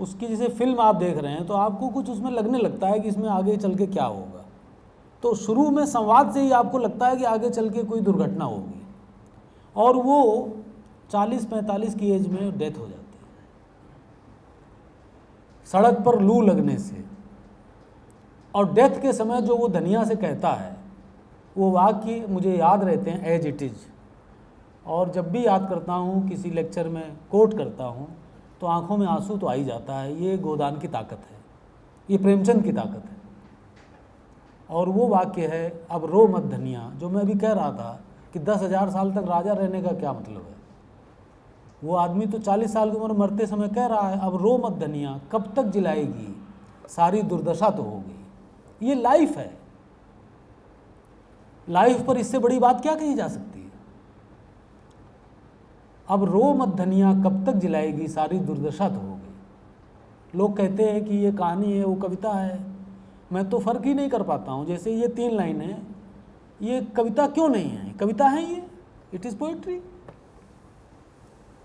[SPEAKER 7] उसकी, जैसे फिल्म आप देख रहे हैं तो आपको कुछ उसमें लगने लगता है कि इसमें आगे चल के क्या होगा। तो शुरू में संवाद से ही आपको लगता है कि आगे चल के कोई दुर्घटना होगी, और वो 40-45 की एज में डेथ हो जाती है सड़क पर लू लगने से। और डेथ के समय जो वो धनिया से कहता है वो वाक्य मुझे याद रहते हैं एज इट इज़। और जब भी याद करता हूँ, किसी लेक्चर में कोट करता हूँ, तो आंखों में आंसू तो आ ही जाता है। ये गोदान की ताकत है, ये प्रेमचंद की ताकत है। और वो वाक्य है अब रो मत धनिया, जो मैं अभी कह रहा था कि 10,000 साल तक राजा रहने का क्या मतलब है। वो आदमी तो 40 साल की उम्र मरते समय कह रहा है अब रो मत धनिया, कब तक जिलाएगी, सारी दुर्दशा तो होगी। ये लाइफ है, लाइफ पर इससे बड़ी बात क्या कही जा सकती है। अब रो मत धनिया, कब तक जिलाएगी, सारी दुर्दशा तो होगी। लोग कहते हैं कि ये कहानी है, वो कविता है। मैं तो फ़र्क ही नहीं कर पाता हूँ। जैसे ये 3 लाइनें, ये कविता क्यों नहीं है? कविता है ये, इट इज़ पोइट्री।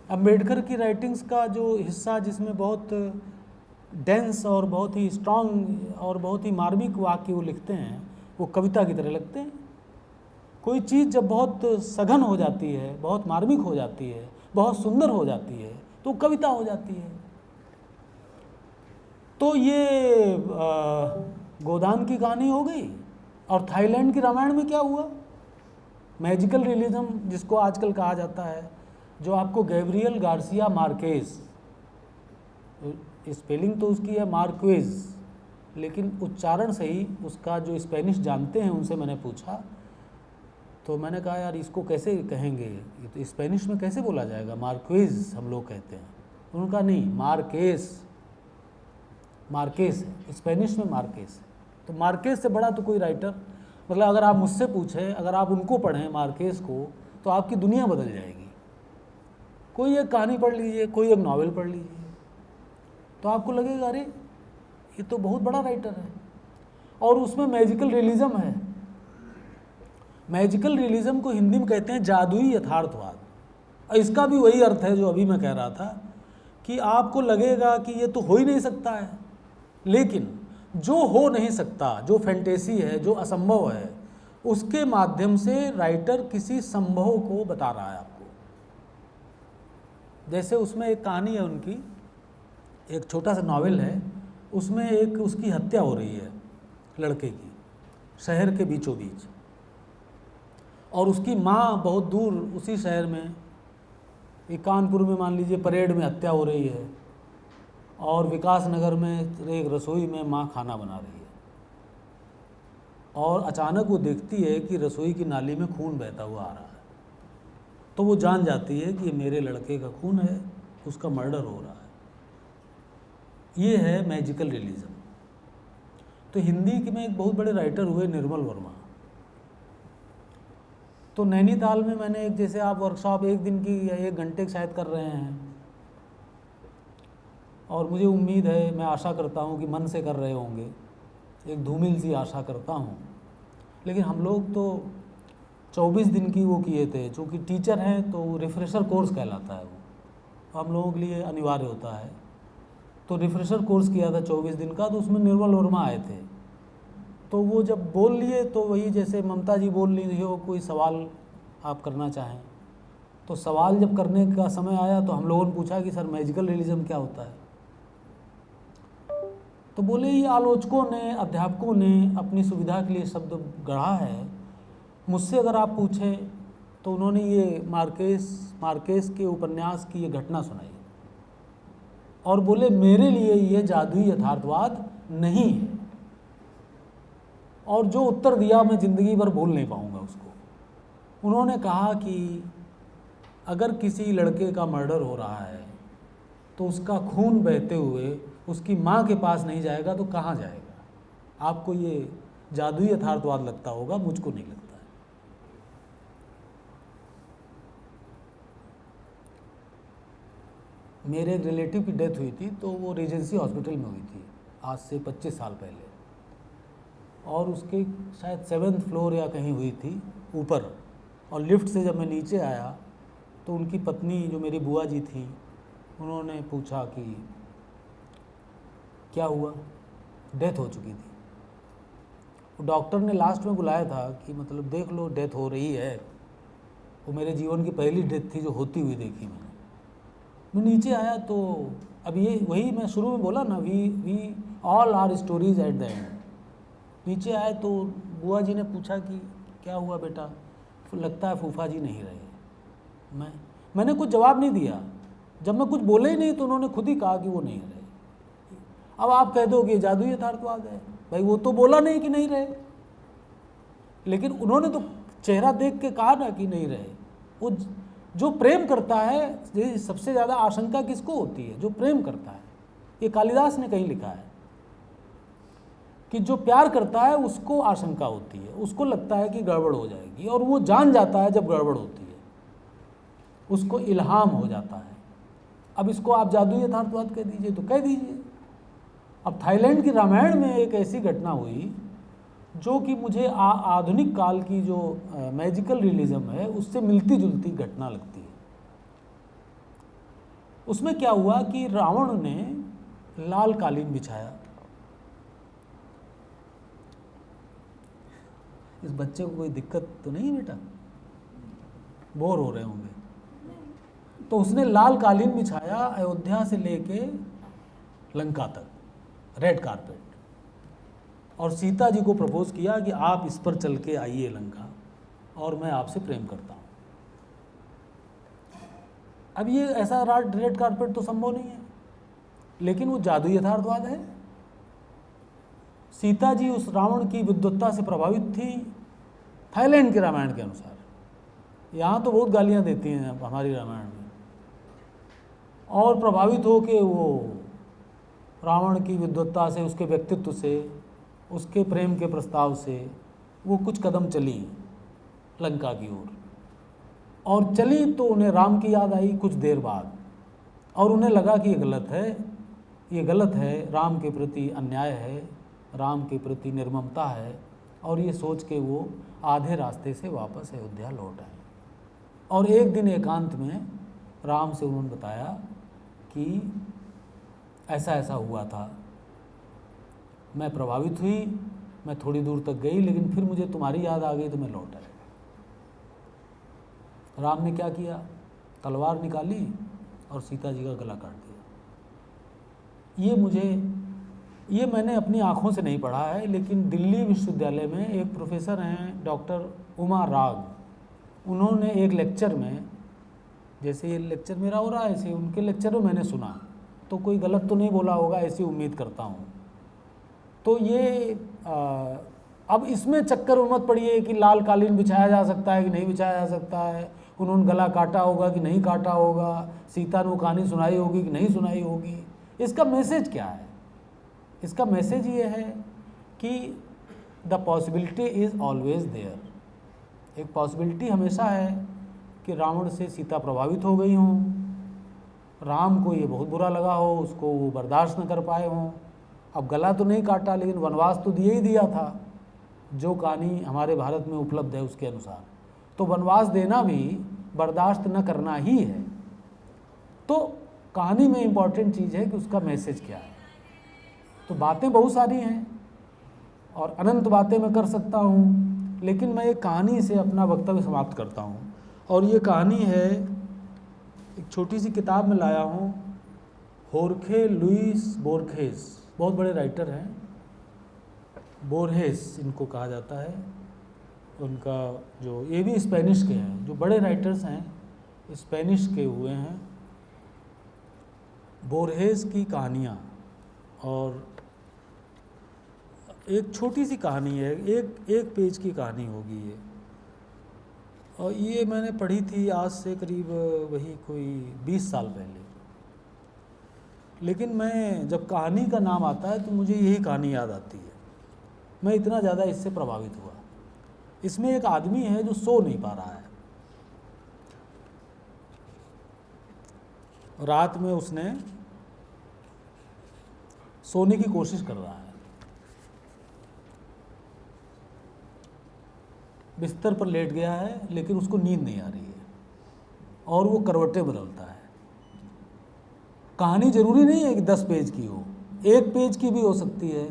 [SPEAKER 7] अम्बेडकर की राइटिंग्स का जो हिस्सा जिसमें बहुत डेंस और बहुत ही स्ट्रांग और बहुत ही मार्मिक वाक्य वो लिखते हैं, वो कविता की तरह लगते हैं। कोई चीज़ जब बहुत सघन हो जाती है, बहुत मार्मिक हो जाती है, बहुत सुंदर हो जाती है, तो कविता हो जाती है। तो ये गोदान की कहानी हो गई। और थाईलैंड की रामायण में क्या हुआ? मैजिकल रियलिज्म जिसको आजकल कहा जाता है, जो आपको गैब्रियल गार्सिया मार्केज, स्पेलिंग तो उसकी है मार्क्वेज, लेकिन उच्चारण सही उसका जो स्पेनिश जानते हैं उनसे मैंने पूछा, तो मैंने कहा यार इसको कैसे कहेंगे, ये तो स्पेनिश में कैसे बोला जाएगा, मार्क्वेज हम लोग कहते हैं। उनका नहीं, मार्केस, मार्केस है, स्पेनिश में मार्केस है। तो मार्केस से बड़ा तो कोई राइटर, मतलब अगर आप मुझसे पूछें, अगर आप उनको पढ़ें मार्केस को, तो आपकी दुनिया बदल जाएगी। कोई एक कहानी पढ़ लीजिए, कोई एक नॉवेल पढ़ लीजिए, तो आपको लगेगा अरे ये तो बहुत बड़ा राइटर है। और उसमें मैजिकल रियलिज्म है। मैजिकल रियलिज्म को हिंदी में कहते हैं जादुई यथार्थवाद। और इसका भी वही अर्थ है जो अभी मैं कह रहा था कि आपको लगेगा कि ये तो हो ही नहीं सकता है, लेकिन जो हो नहीं सकता, जो फैंटेसी है, जो असंभव है, उसके माध्यम से राइटर किसी संभव को बता रहा है आपको। जैसे उसमें एक कहानी है उनकी, एक छोटा सा नॉवेल है, उसमें एक उसकी हत्या हो रही है लड़के की, शहर के बीचों बीच, और उसकी माँ बहुत दूर उसी शहर में, एक कानपुर में मान लीजिए परेड में हत्या हो रही है, और विकास नगर में एक रसोई में माँ खाना बना रही है, और अचानक वो देखती है कि रसोई की नाली में खून बहता हुआ आ रहा है। तो वो जान जाती है कि ये मेरे लड़के का खून है, उसका मर्डर हो रहा है। ये है मैजिकल रियलिज्म। तो हिंदी के में एक बहुत बड़े राइटर हुए निर्मल वर्मा। तो नैनीताल में मैंने एक, जैसे आप वर्कशॉप 1 दिन की या 1 घंटे की शायद कर रहे हैं, और मुझे उम्मीद है, मैं आशा करता हूँ कि मन से कर रहे होंगे, एक धूमिल सी आशा करता हूँ। लेकिन हम लोग तो 24 दिन की वो किए थे, चूँकि टीचर हैं तो रिफ्रेशर कोर्स कहलाता है वो, हम लोगों के लिए अनिवार्य होता है। तो रिफ्रेशर कोर्स किया था 24 दिन का, तो उसमें निर्मल वर्मा आए थे। तो वो जब बोल लिए तो वही जैसे ममता जी बोल रही हो, कोई सवाल आप करना चाहें, तो सवाल जब करने का समय आया तो हम लोगों ने पूछा कि सर मैजिकल रियलिज्म क्या होता है। तो बोले ये आलोचकों ने, अध्यापकों ने अपनी सुविधा के लिए शब्द गढ़ा है, मुझसे अगर आप पूछें तो उन्होंने ये मार्केस के उपन्यास की ये घटना सुनाई, और बोले मेरे लिए ये जादुई यथार्थवाद नहीं है, और जो उत्तर दिया मैं ज़िंदगी भर भूल नहीं पाऊंगा उसको। उन्होंने कहा कि अगर किसी लड़के का मर्डर हो रहा है तो उसका खून बहते हुए उसकी माँ के पास नहीं जाएगा तो कहाँ जाएगा। आपको ये जादुई यथार्थवाद लगता होगा, मुझको नहीं लगता है। मेरे एक रिलेटिव की डेथ हुई थी, तो वो रीजेंसी हॉस्पिटल में हुई थी आज से 25 साल पहले, और उसके शायद 7th फ्लोर या कहीं हुई थी ऊपर, और लिफ्ट से जब मैं नीचे आया तो उनकी पत्नी जो मेरी बुआ जी थी, उन्होंने पूछा कि क्या हुआ, डेथ हो चुकी थी। डॉक्टर ने लास्ट में बुलाया था कि मतलब देख लो डेथ हो रही है। वो मेरे जीवन की पहली डेथ थी जो होती हुई देखी मैंने। मैं नीचे आया तो अब ये वही मैं शुरू में बोला ना, we all are stories at the end. नीचे आए तो बुआ जी ने पूछा कि क्या हुआ बेटा, लगता है फूफा जी नहीं रहे। मैंने कुछ जवाब नहीं दिया। जब मैं कुछ बोले ही नहीं तो उन्होंने खुद ही कहा कि वो नहीं रहे। अब आप कह दो कि जादुई यथार्थवाद है, भाई वो तो बोला नहीं कि नहीं रहे, लेकिन उन्होंने तो चेहरा देख के कहा ना कि नहीं रहे। वो जो प्रेम करता है, सबसे ज़्यादा आशंका किसको होती है? जो प्रेम करता है। ये कालिदास ने कहीं लिखा है कि जो प्यार करता है उसको आशंका होती है, उसको लगता है कि गड़बड़ हो जाएगी, और वो जान जाता है जब गड़बड़ होती है, उसको इल्हाम हो जाता है। अब इसको आप जादुई यथार्थवाद कह दीजिए तो कह दीजिए। अब थाईलैंड की रामायण में एक ऐसी घटना हुई जो कि मुझे आधुनिक काल की जो मैजिकल रियलिज्म है उससे मिलती जुलती घटना लगती है। उसमें क्या हुआ कि रावण ने लाल कालीन बिछाया। इस बच्चे को कोई दिक्कत तो नहीं बेटा? बोर हो रहे होंगे। तो उसने लाल कालीन बिछाया अयोध्या से लेके लंका तक, रेड कारपेट, और सीता जी को प्रपोज किया कि आप इस पर चल के आइए लंका, और मैं आपसे प्रेम करता हूँ। अब ये ऐसा रेड कारपेट तो संभव नहीं है, लेकिन वो जादुई यथार्थवाद है। सीता जी उस रावण की विद्वत्ता से प्रभावित थी, थाईलैंड के रामायण के अनुसार। यहाँ तो बहुत गालियाँ देती हैं हमारी रामायण में, और प्रभावित हो के वो रावण की विद्वत्ता से, उसके व्यक्तित्व से, उसके प्रेम के प्रस्ताव से वो कुछ कदम चली लंका की ओर, और चली तो उन्हें राम की याद आई कुछ देर बाद, और उन्हें लगा कि ये गलत है, राम के प्रति अन्याय है, राम के प्रति निर्ममता है, और ये सोच के वो आधे रास्ते से वापस अयोध्या लौट आए। और एक दिन एकांत में राम से उन्होंने बताया कि ऐसा ऐसा हुआ था, मैं प्रभावित हुई, मैं थोड़ी दूर तक गई, लेकिन फिर मुझे तुम्हारी याद आ गई तो मैं लौट आया। राम ने क्या किया, तलवार निकाली और सीता जी का गला काट दिया। ये मैंने अपनी आँखों से नहीं पढ़ा है, लेकिन दिल्ली विश्वविद्यालय में एक प्रोफेसर हैं डॉक्टर उमा राग, उन्होंने एक लेक्चर में, जैसे ये लेक्चर मेरा हो रहा है ऐसे उनके लेक्चर में मैंने सुना, तो कोई गलत तो नहीं बोला होगा ऐसी उम्मीद करता हूँ। तो ये अब इसमें चक्कर में मत पड़िए कि लाल कालीन बिछाया जा सकता है कि नहीं बिछाया जा सकता है, उन्होंने गला काटा होगा कि नहीं काटा होगा, सीता ने वो कहानी सुनाई होगी कि नहीं सुनाई होगी। इसका मैसेज क्या है? इसका मैसेज ये है कि the possibility is always there. एक पॉसिबिलिटी हमेशा है कि रावण से सीता प्रभावित हो गई हों, राम को ये बहुत बुरा लगा हो, उसको वो बर्दाश्त न कर पाए हों। अब गला तो नहीं काटा, लेकिन वनवास तो दिए ही दिया था, जो कहानी हमारे भारत में उपलब्ध है उसके अनुसार। तो वनवास देना भी बर्दाश्त न करना ही है। तो कहानी में इम्पॉर्टेंट चीज़ है कि उसका मैसेज क्या है। तो बातें बहुत सारी हैं और अनंत बातें मैं कर सकता हूँ, लेकिन मैं एक कहानी से अपना वक्तव्य समाप्त करता हूँ। और ये कहानी है, एक छोटी सी किताब में लाया हूँ, होर्खे लुइस बोर्खेस, बहुत बड़े राइटर हैं, बोरहेस इनको कहा जाता है। उनका जो, ये भी स्पेनिश के हैं, जो बड़े राइटर्स हैं स्पेनिश के हुए हैं। बोरहेस की कहानियाँ, और एक छोटी सी कहानी है, एक पेज की कहानी होगी ये, और ये मैंने पढ़ी थी आज से करीब वही कोई 20 साल पहले। लेकिन मैं जब कहानी का नाम आता है तो मुझे यही कहानी याद आती है। मैं इतना ज़्यादा इससे प्रभावित हुआ। इसमें एक आदमी है जो सो नहीं पा रहा है। रात में उसने सोने की कोशिश कर रहा है, बिस्तर पर लेट गया है, लेकिन उसको नींद नहीं आ रही है और वो करवटें बदलता है। कहानी जरूरी नहीं है कि 10 पेज की हो, 1 पेज की भी हो सकती है।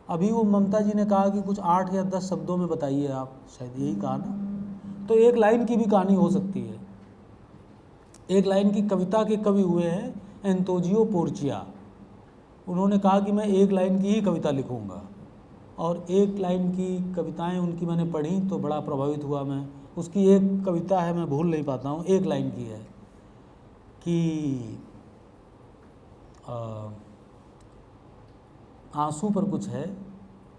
[SPEAKER 7] अभी वो ममता जी ने कहा कि कुछ 8 या 10 शब्दों में बताइए आप, शायद यही कहा ना, तो 1 लाइन की भी कहानी हो सकती है। 1 लाइन की कविता के कवि हुए हैं एंतोजियो पोर्चिया। उन्होंने कहा कि मैं 1 लाइन की ही कविता लिखूंगा, और 1 लाइन की कविताएं उनकी मैंने पढ़ी तो बड़ा प्रभावित हुआ मैं। उसकी एक कविता है, मैं भूल नहीं पाता हूँ, 1 लाइन की है कि आंसू पर कुछ है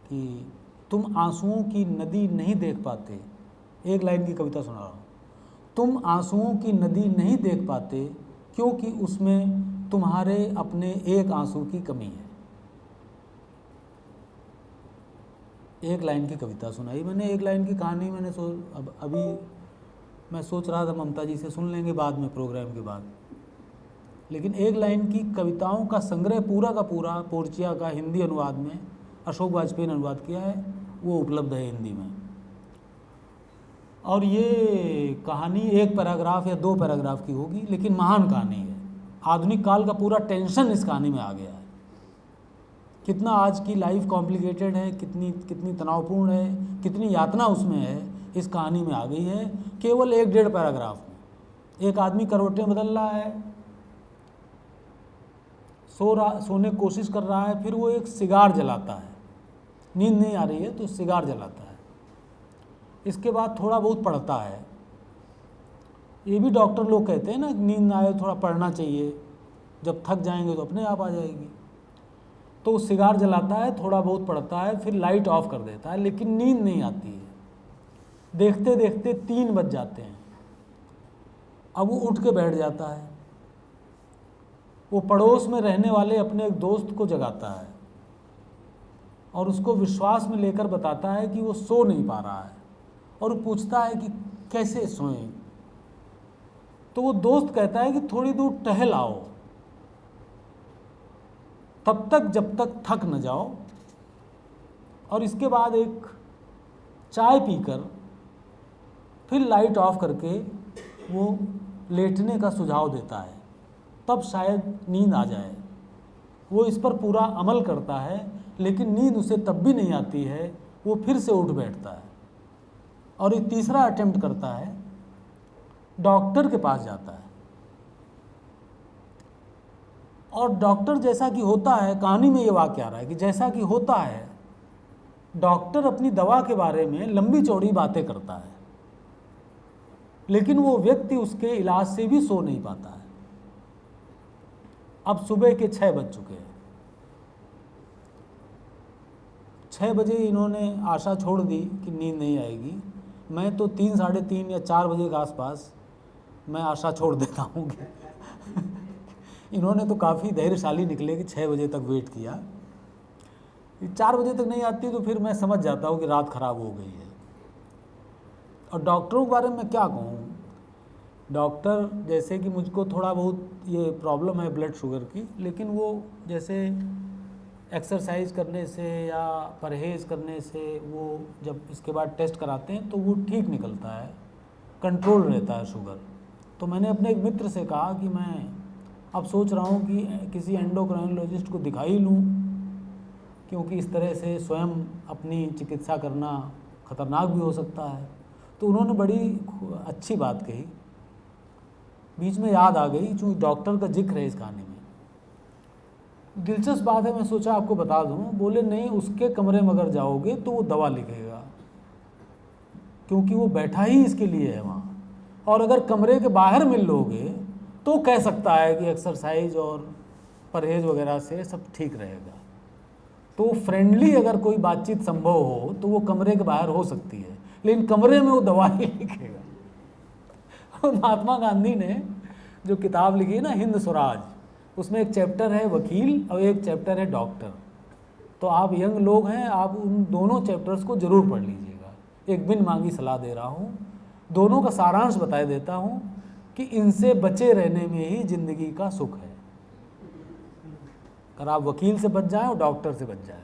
[SPEAKER 7] कि तुम आंसुओं की नदी नहीं देख पाते। 1 लाइन की कविता सुना रहा हूँ। तुम आंसुओं की नदी नहीं देख पाते क्योंकि उसमें तुम्हारे अपने एक आंसू की कमी है। 1 लाइन की कविता सुनाई मैंने, 1 लाइन की कहानी मैंने अभी मैं सोच रहा था ममता जी से सुन लेंगे बाद में, प्रोग्राम के बाद। लेकिन 1 लाइन की कविताओं का संग्रह पूरा का पूरा पोर्चिया का हिंदी अनुवाद में अशोक वाजपेयी ने अनुवाद किया है, वो उपलब्ध है हिंदी में। और ये कहानी 1 पैराग्राफ या 2 पैराग्राफ की होगी, लेकिन महान कहानी है। आधुनिक काल का पूरा टेंशन इस कहानी में आ गया है। कितना आज की लाइफ कॉम्प्लिकेटेड है, कितनी तनावपूर्ण है, कितनी यातना उसमें है, इस कहानी में आ गई है केवल 1-1.5 पैराग्राफ में। एक आदमी करवटें बदल रहा है, सोने की कोशिश कर रहा है, फिर वो एक सिगार जलाता है, नींद नहीं आ रही है तो सिगार जलाता है। इसके बाद थोड़ा बहुत पढ़ता है। ये भी डॉक्टर लोग कहते हैं ना, नींद ना आए थोड़ा पढ़ना चाहिए, जब थक जाएंगे तो अपने आप आ जाएगी। तो वो सिगार जलाता है, थोड़ा बहुत पढ़ता है, फिर लाइट ऑफ कर देता है, लेकिन नींद नहीं आती है। देखते देखते 3 बज जाते हैं। अब वो उठ के बैठ जाता है। वो पड़ोस में रहने वाले अपने एक दोस्त को जगाता है और उसको विश्वास में लेकर बताता है कि वो सो नहीं पा रहा है, और वो पूछता है कि कैसे सोएं। तो वो दोस्त कहता है कि थोड़ी दूर टहल आओ, तब तक जब तक थक न जाओ, और इसके बाद एक चाय पीकर फिर लाइट ऑफ करके वो लेटने का सुझाव देता है, तब शायद नींद आ जाए। वो इस पर पूरा अमल करता है, लेकिन नींद उसे तब भी नहीं आती है, वो फिर से उठ बैठता है और एक तीसरा अटेम्प्ट करता है, डॉक्टर के पास जाता है। और डॉक्टर जैसा कि होता है, कहानी में ये वाक़या आ रहा है कि जैसा कि होता है, डॉक्टर अपनी दवा के बारे में लंबी चौड़ी बातें करता है, लेकिन वो व्यक्ति उसके इलाज से भी सो नहीं पाता है। अब सुबह के 6 बज चुके हैं। 6 बजे इन्होंने आशा छोड़ दी कि नींद नहीं आएगी। मैं तो 3, साढ़े 3 या 4 बजे के आसपास मैं आशा छोड़ देता हूँ। इन्होंने तो काफ़ी धैर्यशाली निकले कि 6 बजे तक वेट किया। 4 बजे तक नहीं आती तो फिर मैं समझ जाता हूँ कि रात खराब हो गई है। और डॉक्टरों के बारे में क्या कहूँ, डॉक्टर जैसे कि मुझको थोड़ा बहुत ये प्रॉब्लम है ब्लड शुगर की, लेकिन वो जैसे एक्सरसाइज करने से या परहेज़ करने से वो जब इसके बाद टेस्ट कराते हैं तो वो ठीक निकलता है, कंट्रोल रहता है शुगर। तो मैंने अपने एक मित्र से कहा कि मैं अब सोच रहा हूँ कि किसी एंडोक्राइनोलॉजिस्ट को दिखा ही लूँ, क्योंकि इस तरह से स्वयं अपनी चिकित्सा करना खतरनाक भी हो सकता है। तो उन्होंने बड़ी अच्छी बात कही, बीच में याद आ गई, चूँकि डॉक्टर का जिक्र है इस कहानी में। दिलचस्प बात है, मैं सोचा आपको बता दूं। बोले नहीं, उसके कमरे में अगर जाओगे तो वो दवा लिखेगा, क्योंकि वो बैठा ही इसके लिए है वहाँ। और अगर कमरे के बाहर मिल लोगे तो कह सकता है कि एक्सरसाइज और परहेज़ वगैरह से सब ठीक रहेगा। तो फ्रेंडली अगर कोई बातचीत संभव हो तो वो कमरे के बाहर हो सकती है, लेकिन कमरे में वो दवा ही लिखेगा। महात्मा गांधी ने जो किताब लिखी है ना, हिंद स्वराज, उसमें एक चैप्टर है वकील और एक चैप्टर है डॉक्टर। तो आप यंग लोग हैं, आप उन दोनों चैप्टर्स को ज़रूर पढ़ लीजिएगा। एक बिन मांगी सलाह दे रहा हूँ, दोनों का सारांश बता देता हूँ कि इनसे बचे रहने में ही ज़िंदगी का सुख है। अगर आप वकील से बच जाएं और डॉक्टर से बच जाएं।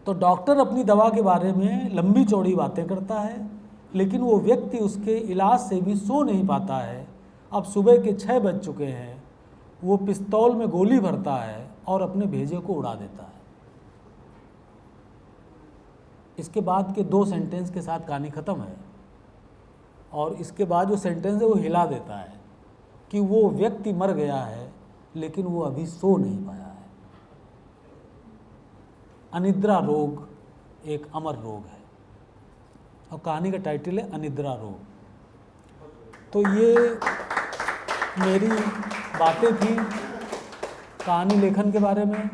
[SPEAKER 7] तो डॉक्टर अपनी दवा के बारे में लंबी चौड़ी बातें करता है, लेकिन वो व्यक्ति उसके इलाज से भी सो नहीं पाता है। अब सुबह के 6 बज चुके हैं, वो पिस्तौल में गोली भरता है और अपने भेजे को उड़ा देता है। इसके बाद के 2 सेंटेंस के साथ कहानी ख़त्म है। और इसके बाद जो सेंटेंस है वो हिला देता है कि वो व्यक्ति मर गया है, लेकिन वो अभी सो नहीं पाया है। अनिद्रा रोग एक अमर रोग है, और कहानी का टाइटल है अनिद्रा रोग। तो ये मेरी बातें थी कहानी लेखन के बारे में,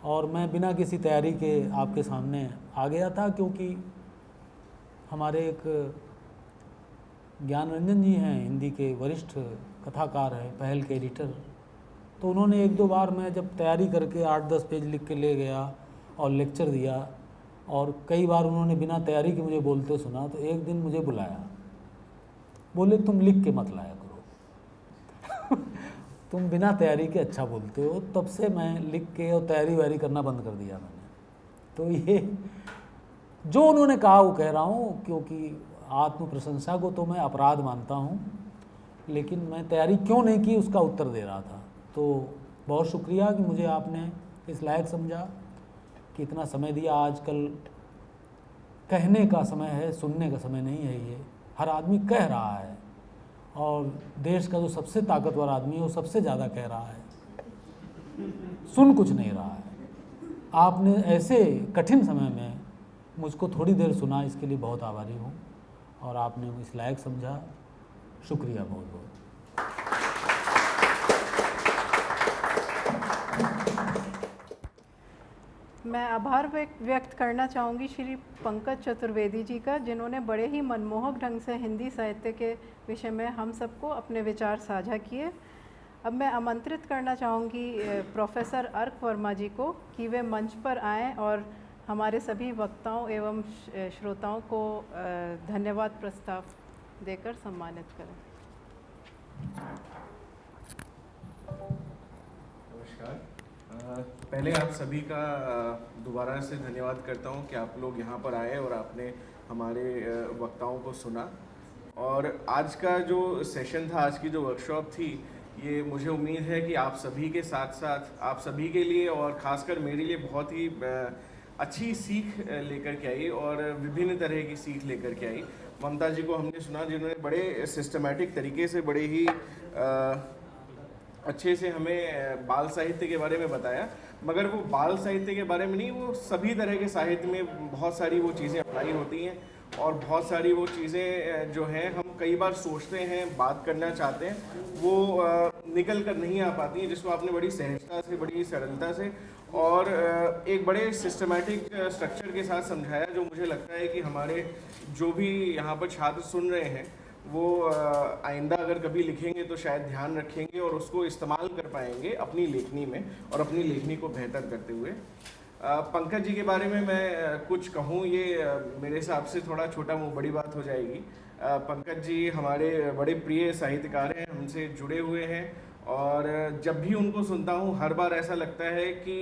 [SPEAKER 7] और मैं बिना किसी तैयारी के आपके सामने आ गया था, क्योंकि हमारे एक ज्ञान रंजन जी हैं, हिंदी के वरिष्ठ कथाकार हैं, पहल के एडिटर। तो उन्होंने 1-2 बार, मैं जब तैयारी करके 8-10 पेज लिख के ले गया और लेक्चर दिया, और कई बार उन्होंने बिना तैयारी के मुझे बोलते सुना। तो एक दिन मुझे बुलाया, बोले तुम लिख के मत लाया करो तुम बिना तैयारी के अच्छा बोलते हो। तब से मैं लिख के और तैयारी वैयारी करना बंद कर दिया मैंने। तो ये जो उन्होंने कहा वो कह रहा हूँ, क्योंकि आत्म प्रशंसा को तो मैं अपराध मानता हूँ, लेकिन मैं तैयारी क्यों नहीं की उसका उत्तर दे रहा था। तो बहुत शुक्रिया कि मुझे आपने इस लायक समझा कि इतना समय दिया। आजकल कहने का समय है, सुनने का समय नहीं है। ये हर आदमी कह रहा है, और देश का जो सबसे ताकतवर आदमी है वो सबसे ज़्यादा कह रहा है, सुन कुछ नहीं रहा है। आपने ऐसे कठिन समय में मुझको थोड़ी देर सुना, इसके लिए बहुत आभारी हूँ, और आपने इस लायक समझा। शुक्रिया बहुत बहुत।
[SPEAKER 1] मैं आभार व्यक्त करना चाहूँगी श्री पंकज चतुर्वेदी जी का, जिन्होंने बड़े ही मनमोहक ढंग से हिंदी साहित्य के विषय में हम सबको अपने विचार साझा किए। अब मैं आमंत्रित करना चाहूँगी प्रोफेसर अर्क वर्मा जी को कि वे मंच पर आएँ और हमारे सभी वक्ताओं एवं श्रोताओं को धन्यवाद प्रस्ताव देकर सम्मानित करें।
[SPEAKER 8] नमस्कार। पहले आप सभी का दोबारा से धन्यवाद करता हूं कि आप लोग यहाँ पर आए और आपने हमारे वक्ताओं को सुना। और आज का जो सेशन था, आज की जो वर्कशॉप थी, ये मुझे उम्मीद है कि आप सभी के साथ साथ आप सभी के लिए और ख़ासकर मेरे लिए बहुत ही अच्छी सीख लेकर के आई और विभिन्न तरह की सीख लेकर के आई। ममता जी को हमने सुना जिन्होंने बड़े सिस्टमैटिक तरीके से, बड़े ही अच्छे से हमें बाल साहित्य के बारे में बताया, मगर वो बाल साहित्य के बारे में नहीं, वो सभी तरह के साहित्य में बहुत सारी वो चीज़ें अप्लाई होती हैं और बहुत सारी वो चीज़ें जो हैं हम कई बार सोचते हैं, बात करना चाहते हैं, वो निकल कर नहीं आ पाती हैं, जिसको आपने बड़ी सहजता से, बड़ी सरलता से और एक बड़े सिस्टमैटिक स्ट्रक्चर के साथ समझाया, जो मुझे लगता है कि हमारे जो भी यहाँ पर छात्र सुन रहे हैं वो आइंदा अगर कभी लिखेंगे तो शायद ध्यान रखेंगे और उसको इस्तेमाल कर पाएंगे अपनी लेखनी में और अपनी लेखनी को बेहतर करते हुए। पंकज जी के बारे में मैं कुछ कहूँ, ये मेरे हिसाब से थोड़ा छोटा मुँह बड़ी बात हो जाएगी। पंकज जी हमारे बड़े प्रिय साहित्यकार हैं, हमसे जुड़े हुए हैं और जब भी उनको सुनता हूँ हर बार ऐसा लगता है कि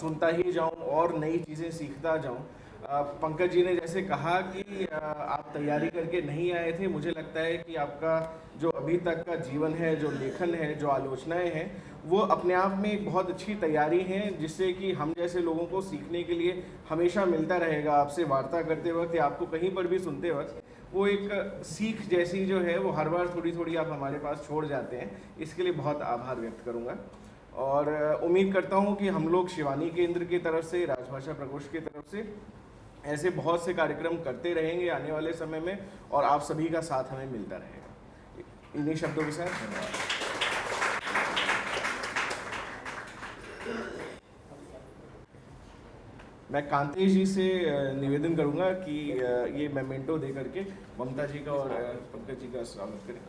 [SPEAKER 8] सुनता ही जाऊँ और नई चीज़ें सीखता जाऊँ। पंकज जी ने जैसे कहा कि आप तैयारी करके नहीं आए थे, मुझे लगता है कि आपका जो अभी तक का जीवन है, जो लेखन है, जो आलोचनाएं हैं, वो अपने आप में एक बहुत अच्छी तैयारी हैं, जिससे कि हम जैसे लोगों को सीखने के लिए हमेशा मिलता रहेगा। आपसे वार्ता करते वक्त या आपको कहीं पर भी सुनते वक्त वो एक सीख जैसी जो है वो हर बार थोड़ी थोड़ी आप हमारे पास छोड़ जाते हैं, इसके लिए बहुत आभार व्यक्त करूँगा। और उम्मीद करता हूँ कि हम लोग शिवानी केंद्र की तरफ से, राजभाषा प्रकोष्ठ की तरफ से ऐसे बहुत से कार्यक्रम करते रहेंगे आने वाले समय में और आप सभी का साथ हमें मिलता रहेगा। इन्हीं शब्दों के साथ धन्यवाद। मैं कांतेश जी से निवेदन करूंगा कि ये मेमेंटो दे करके ममता जी का और पंकज जी का स्वागत करें।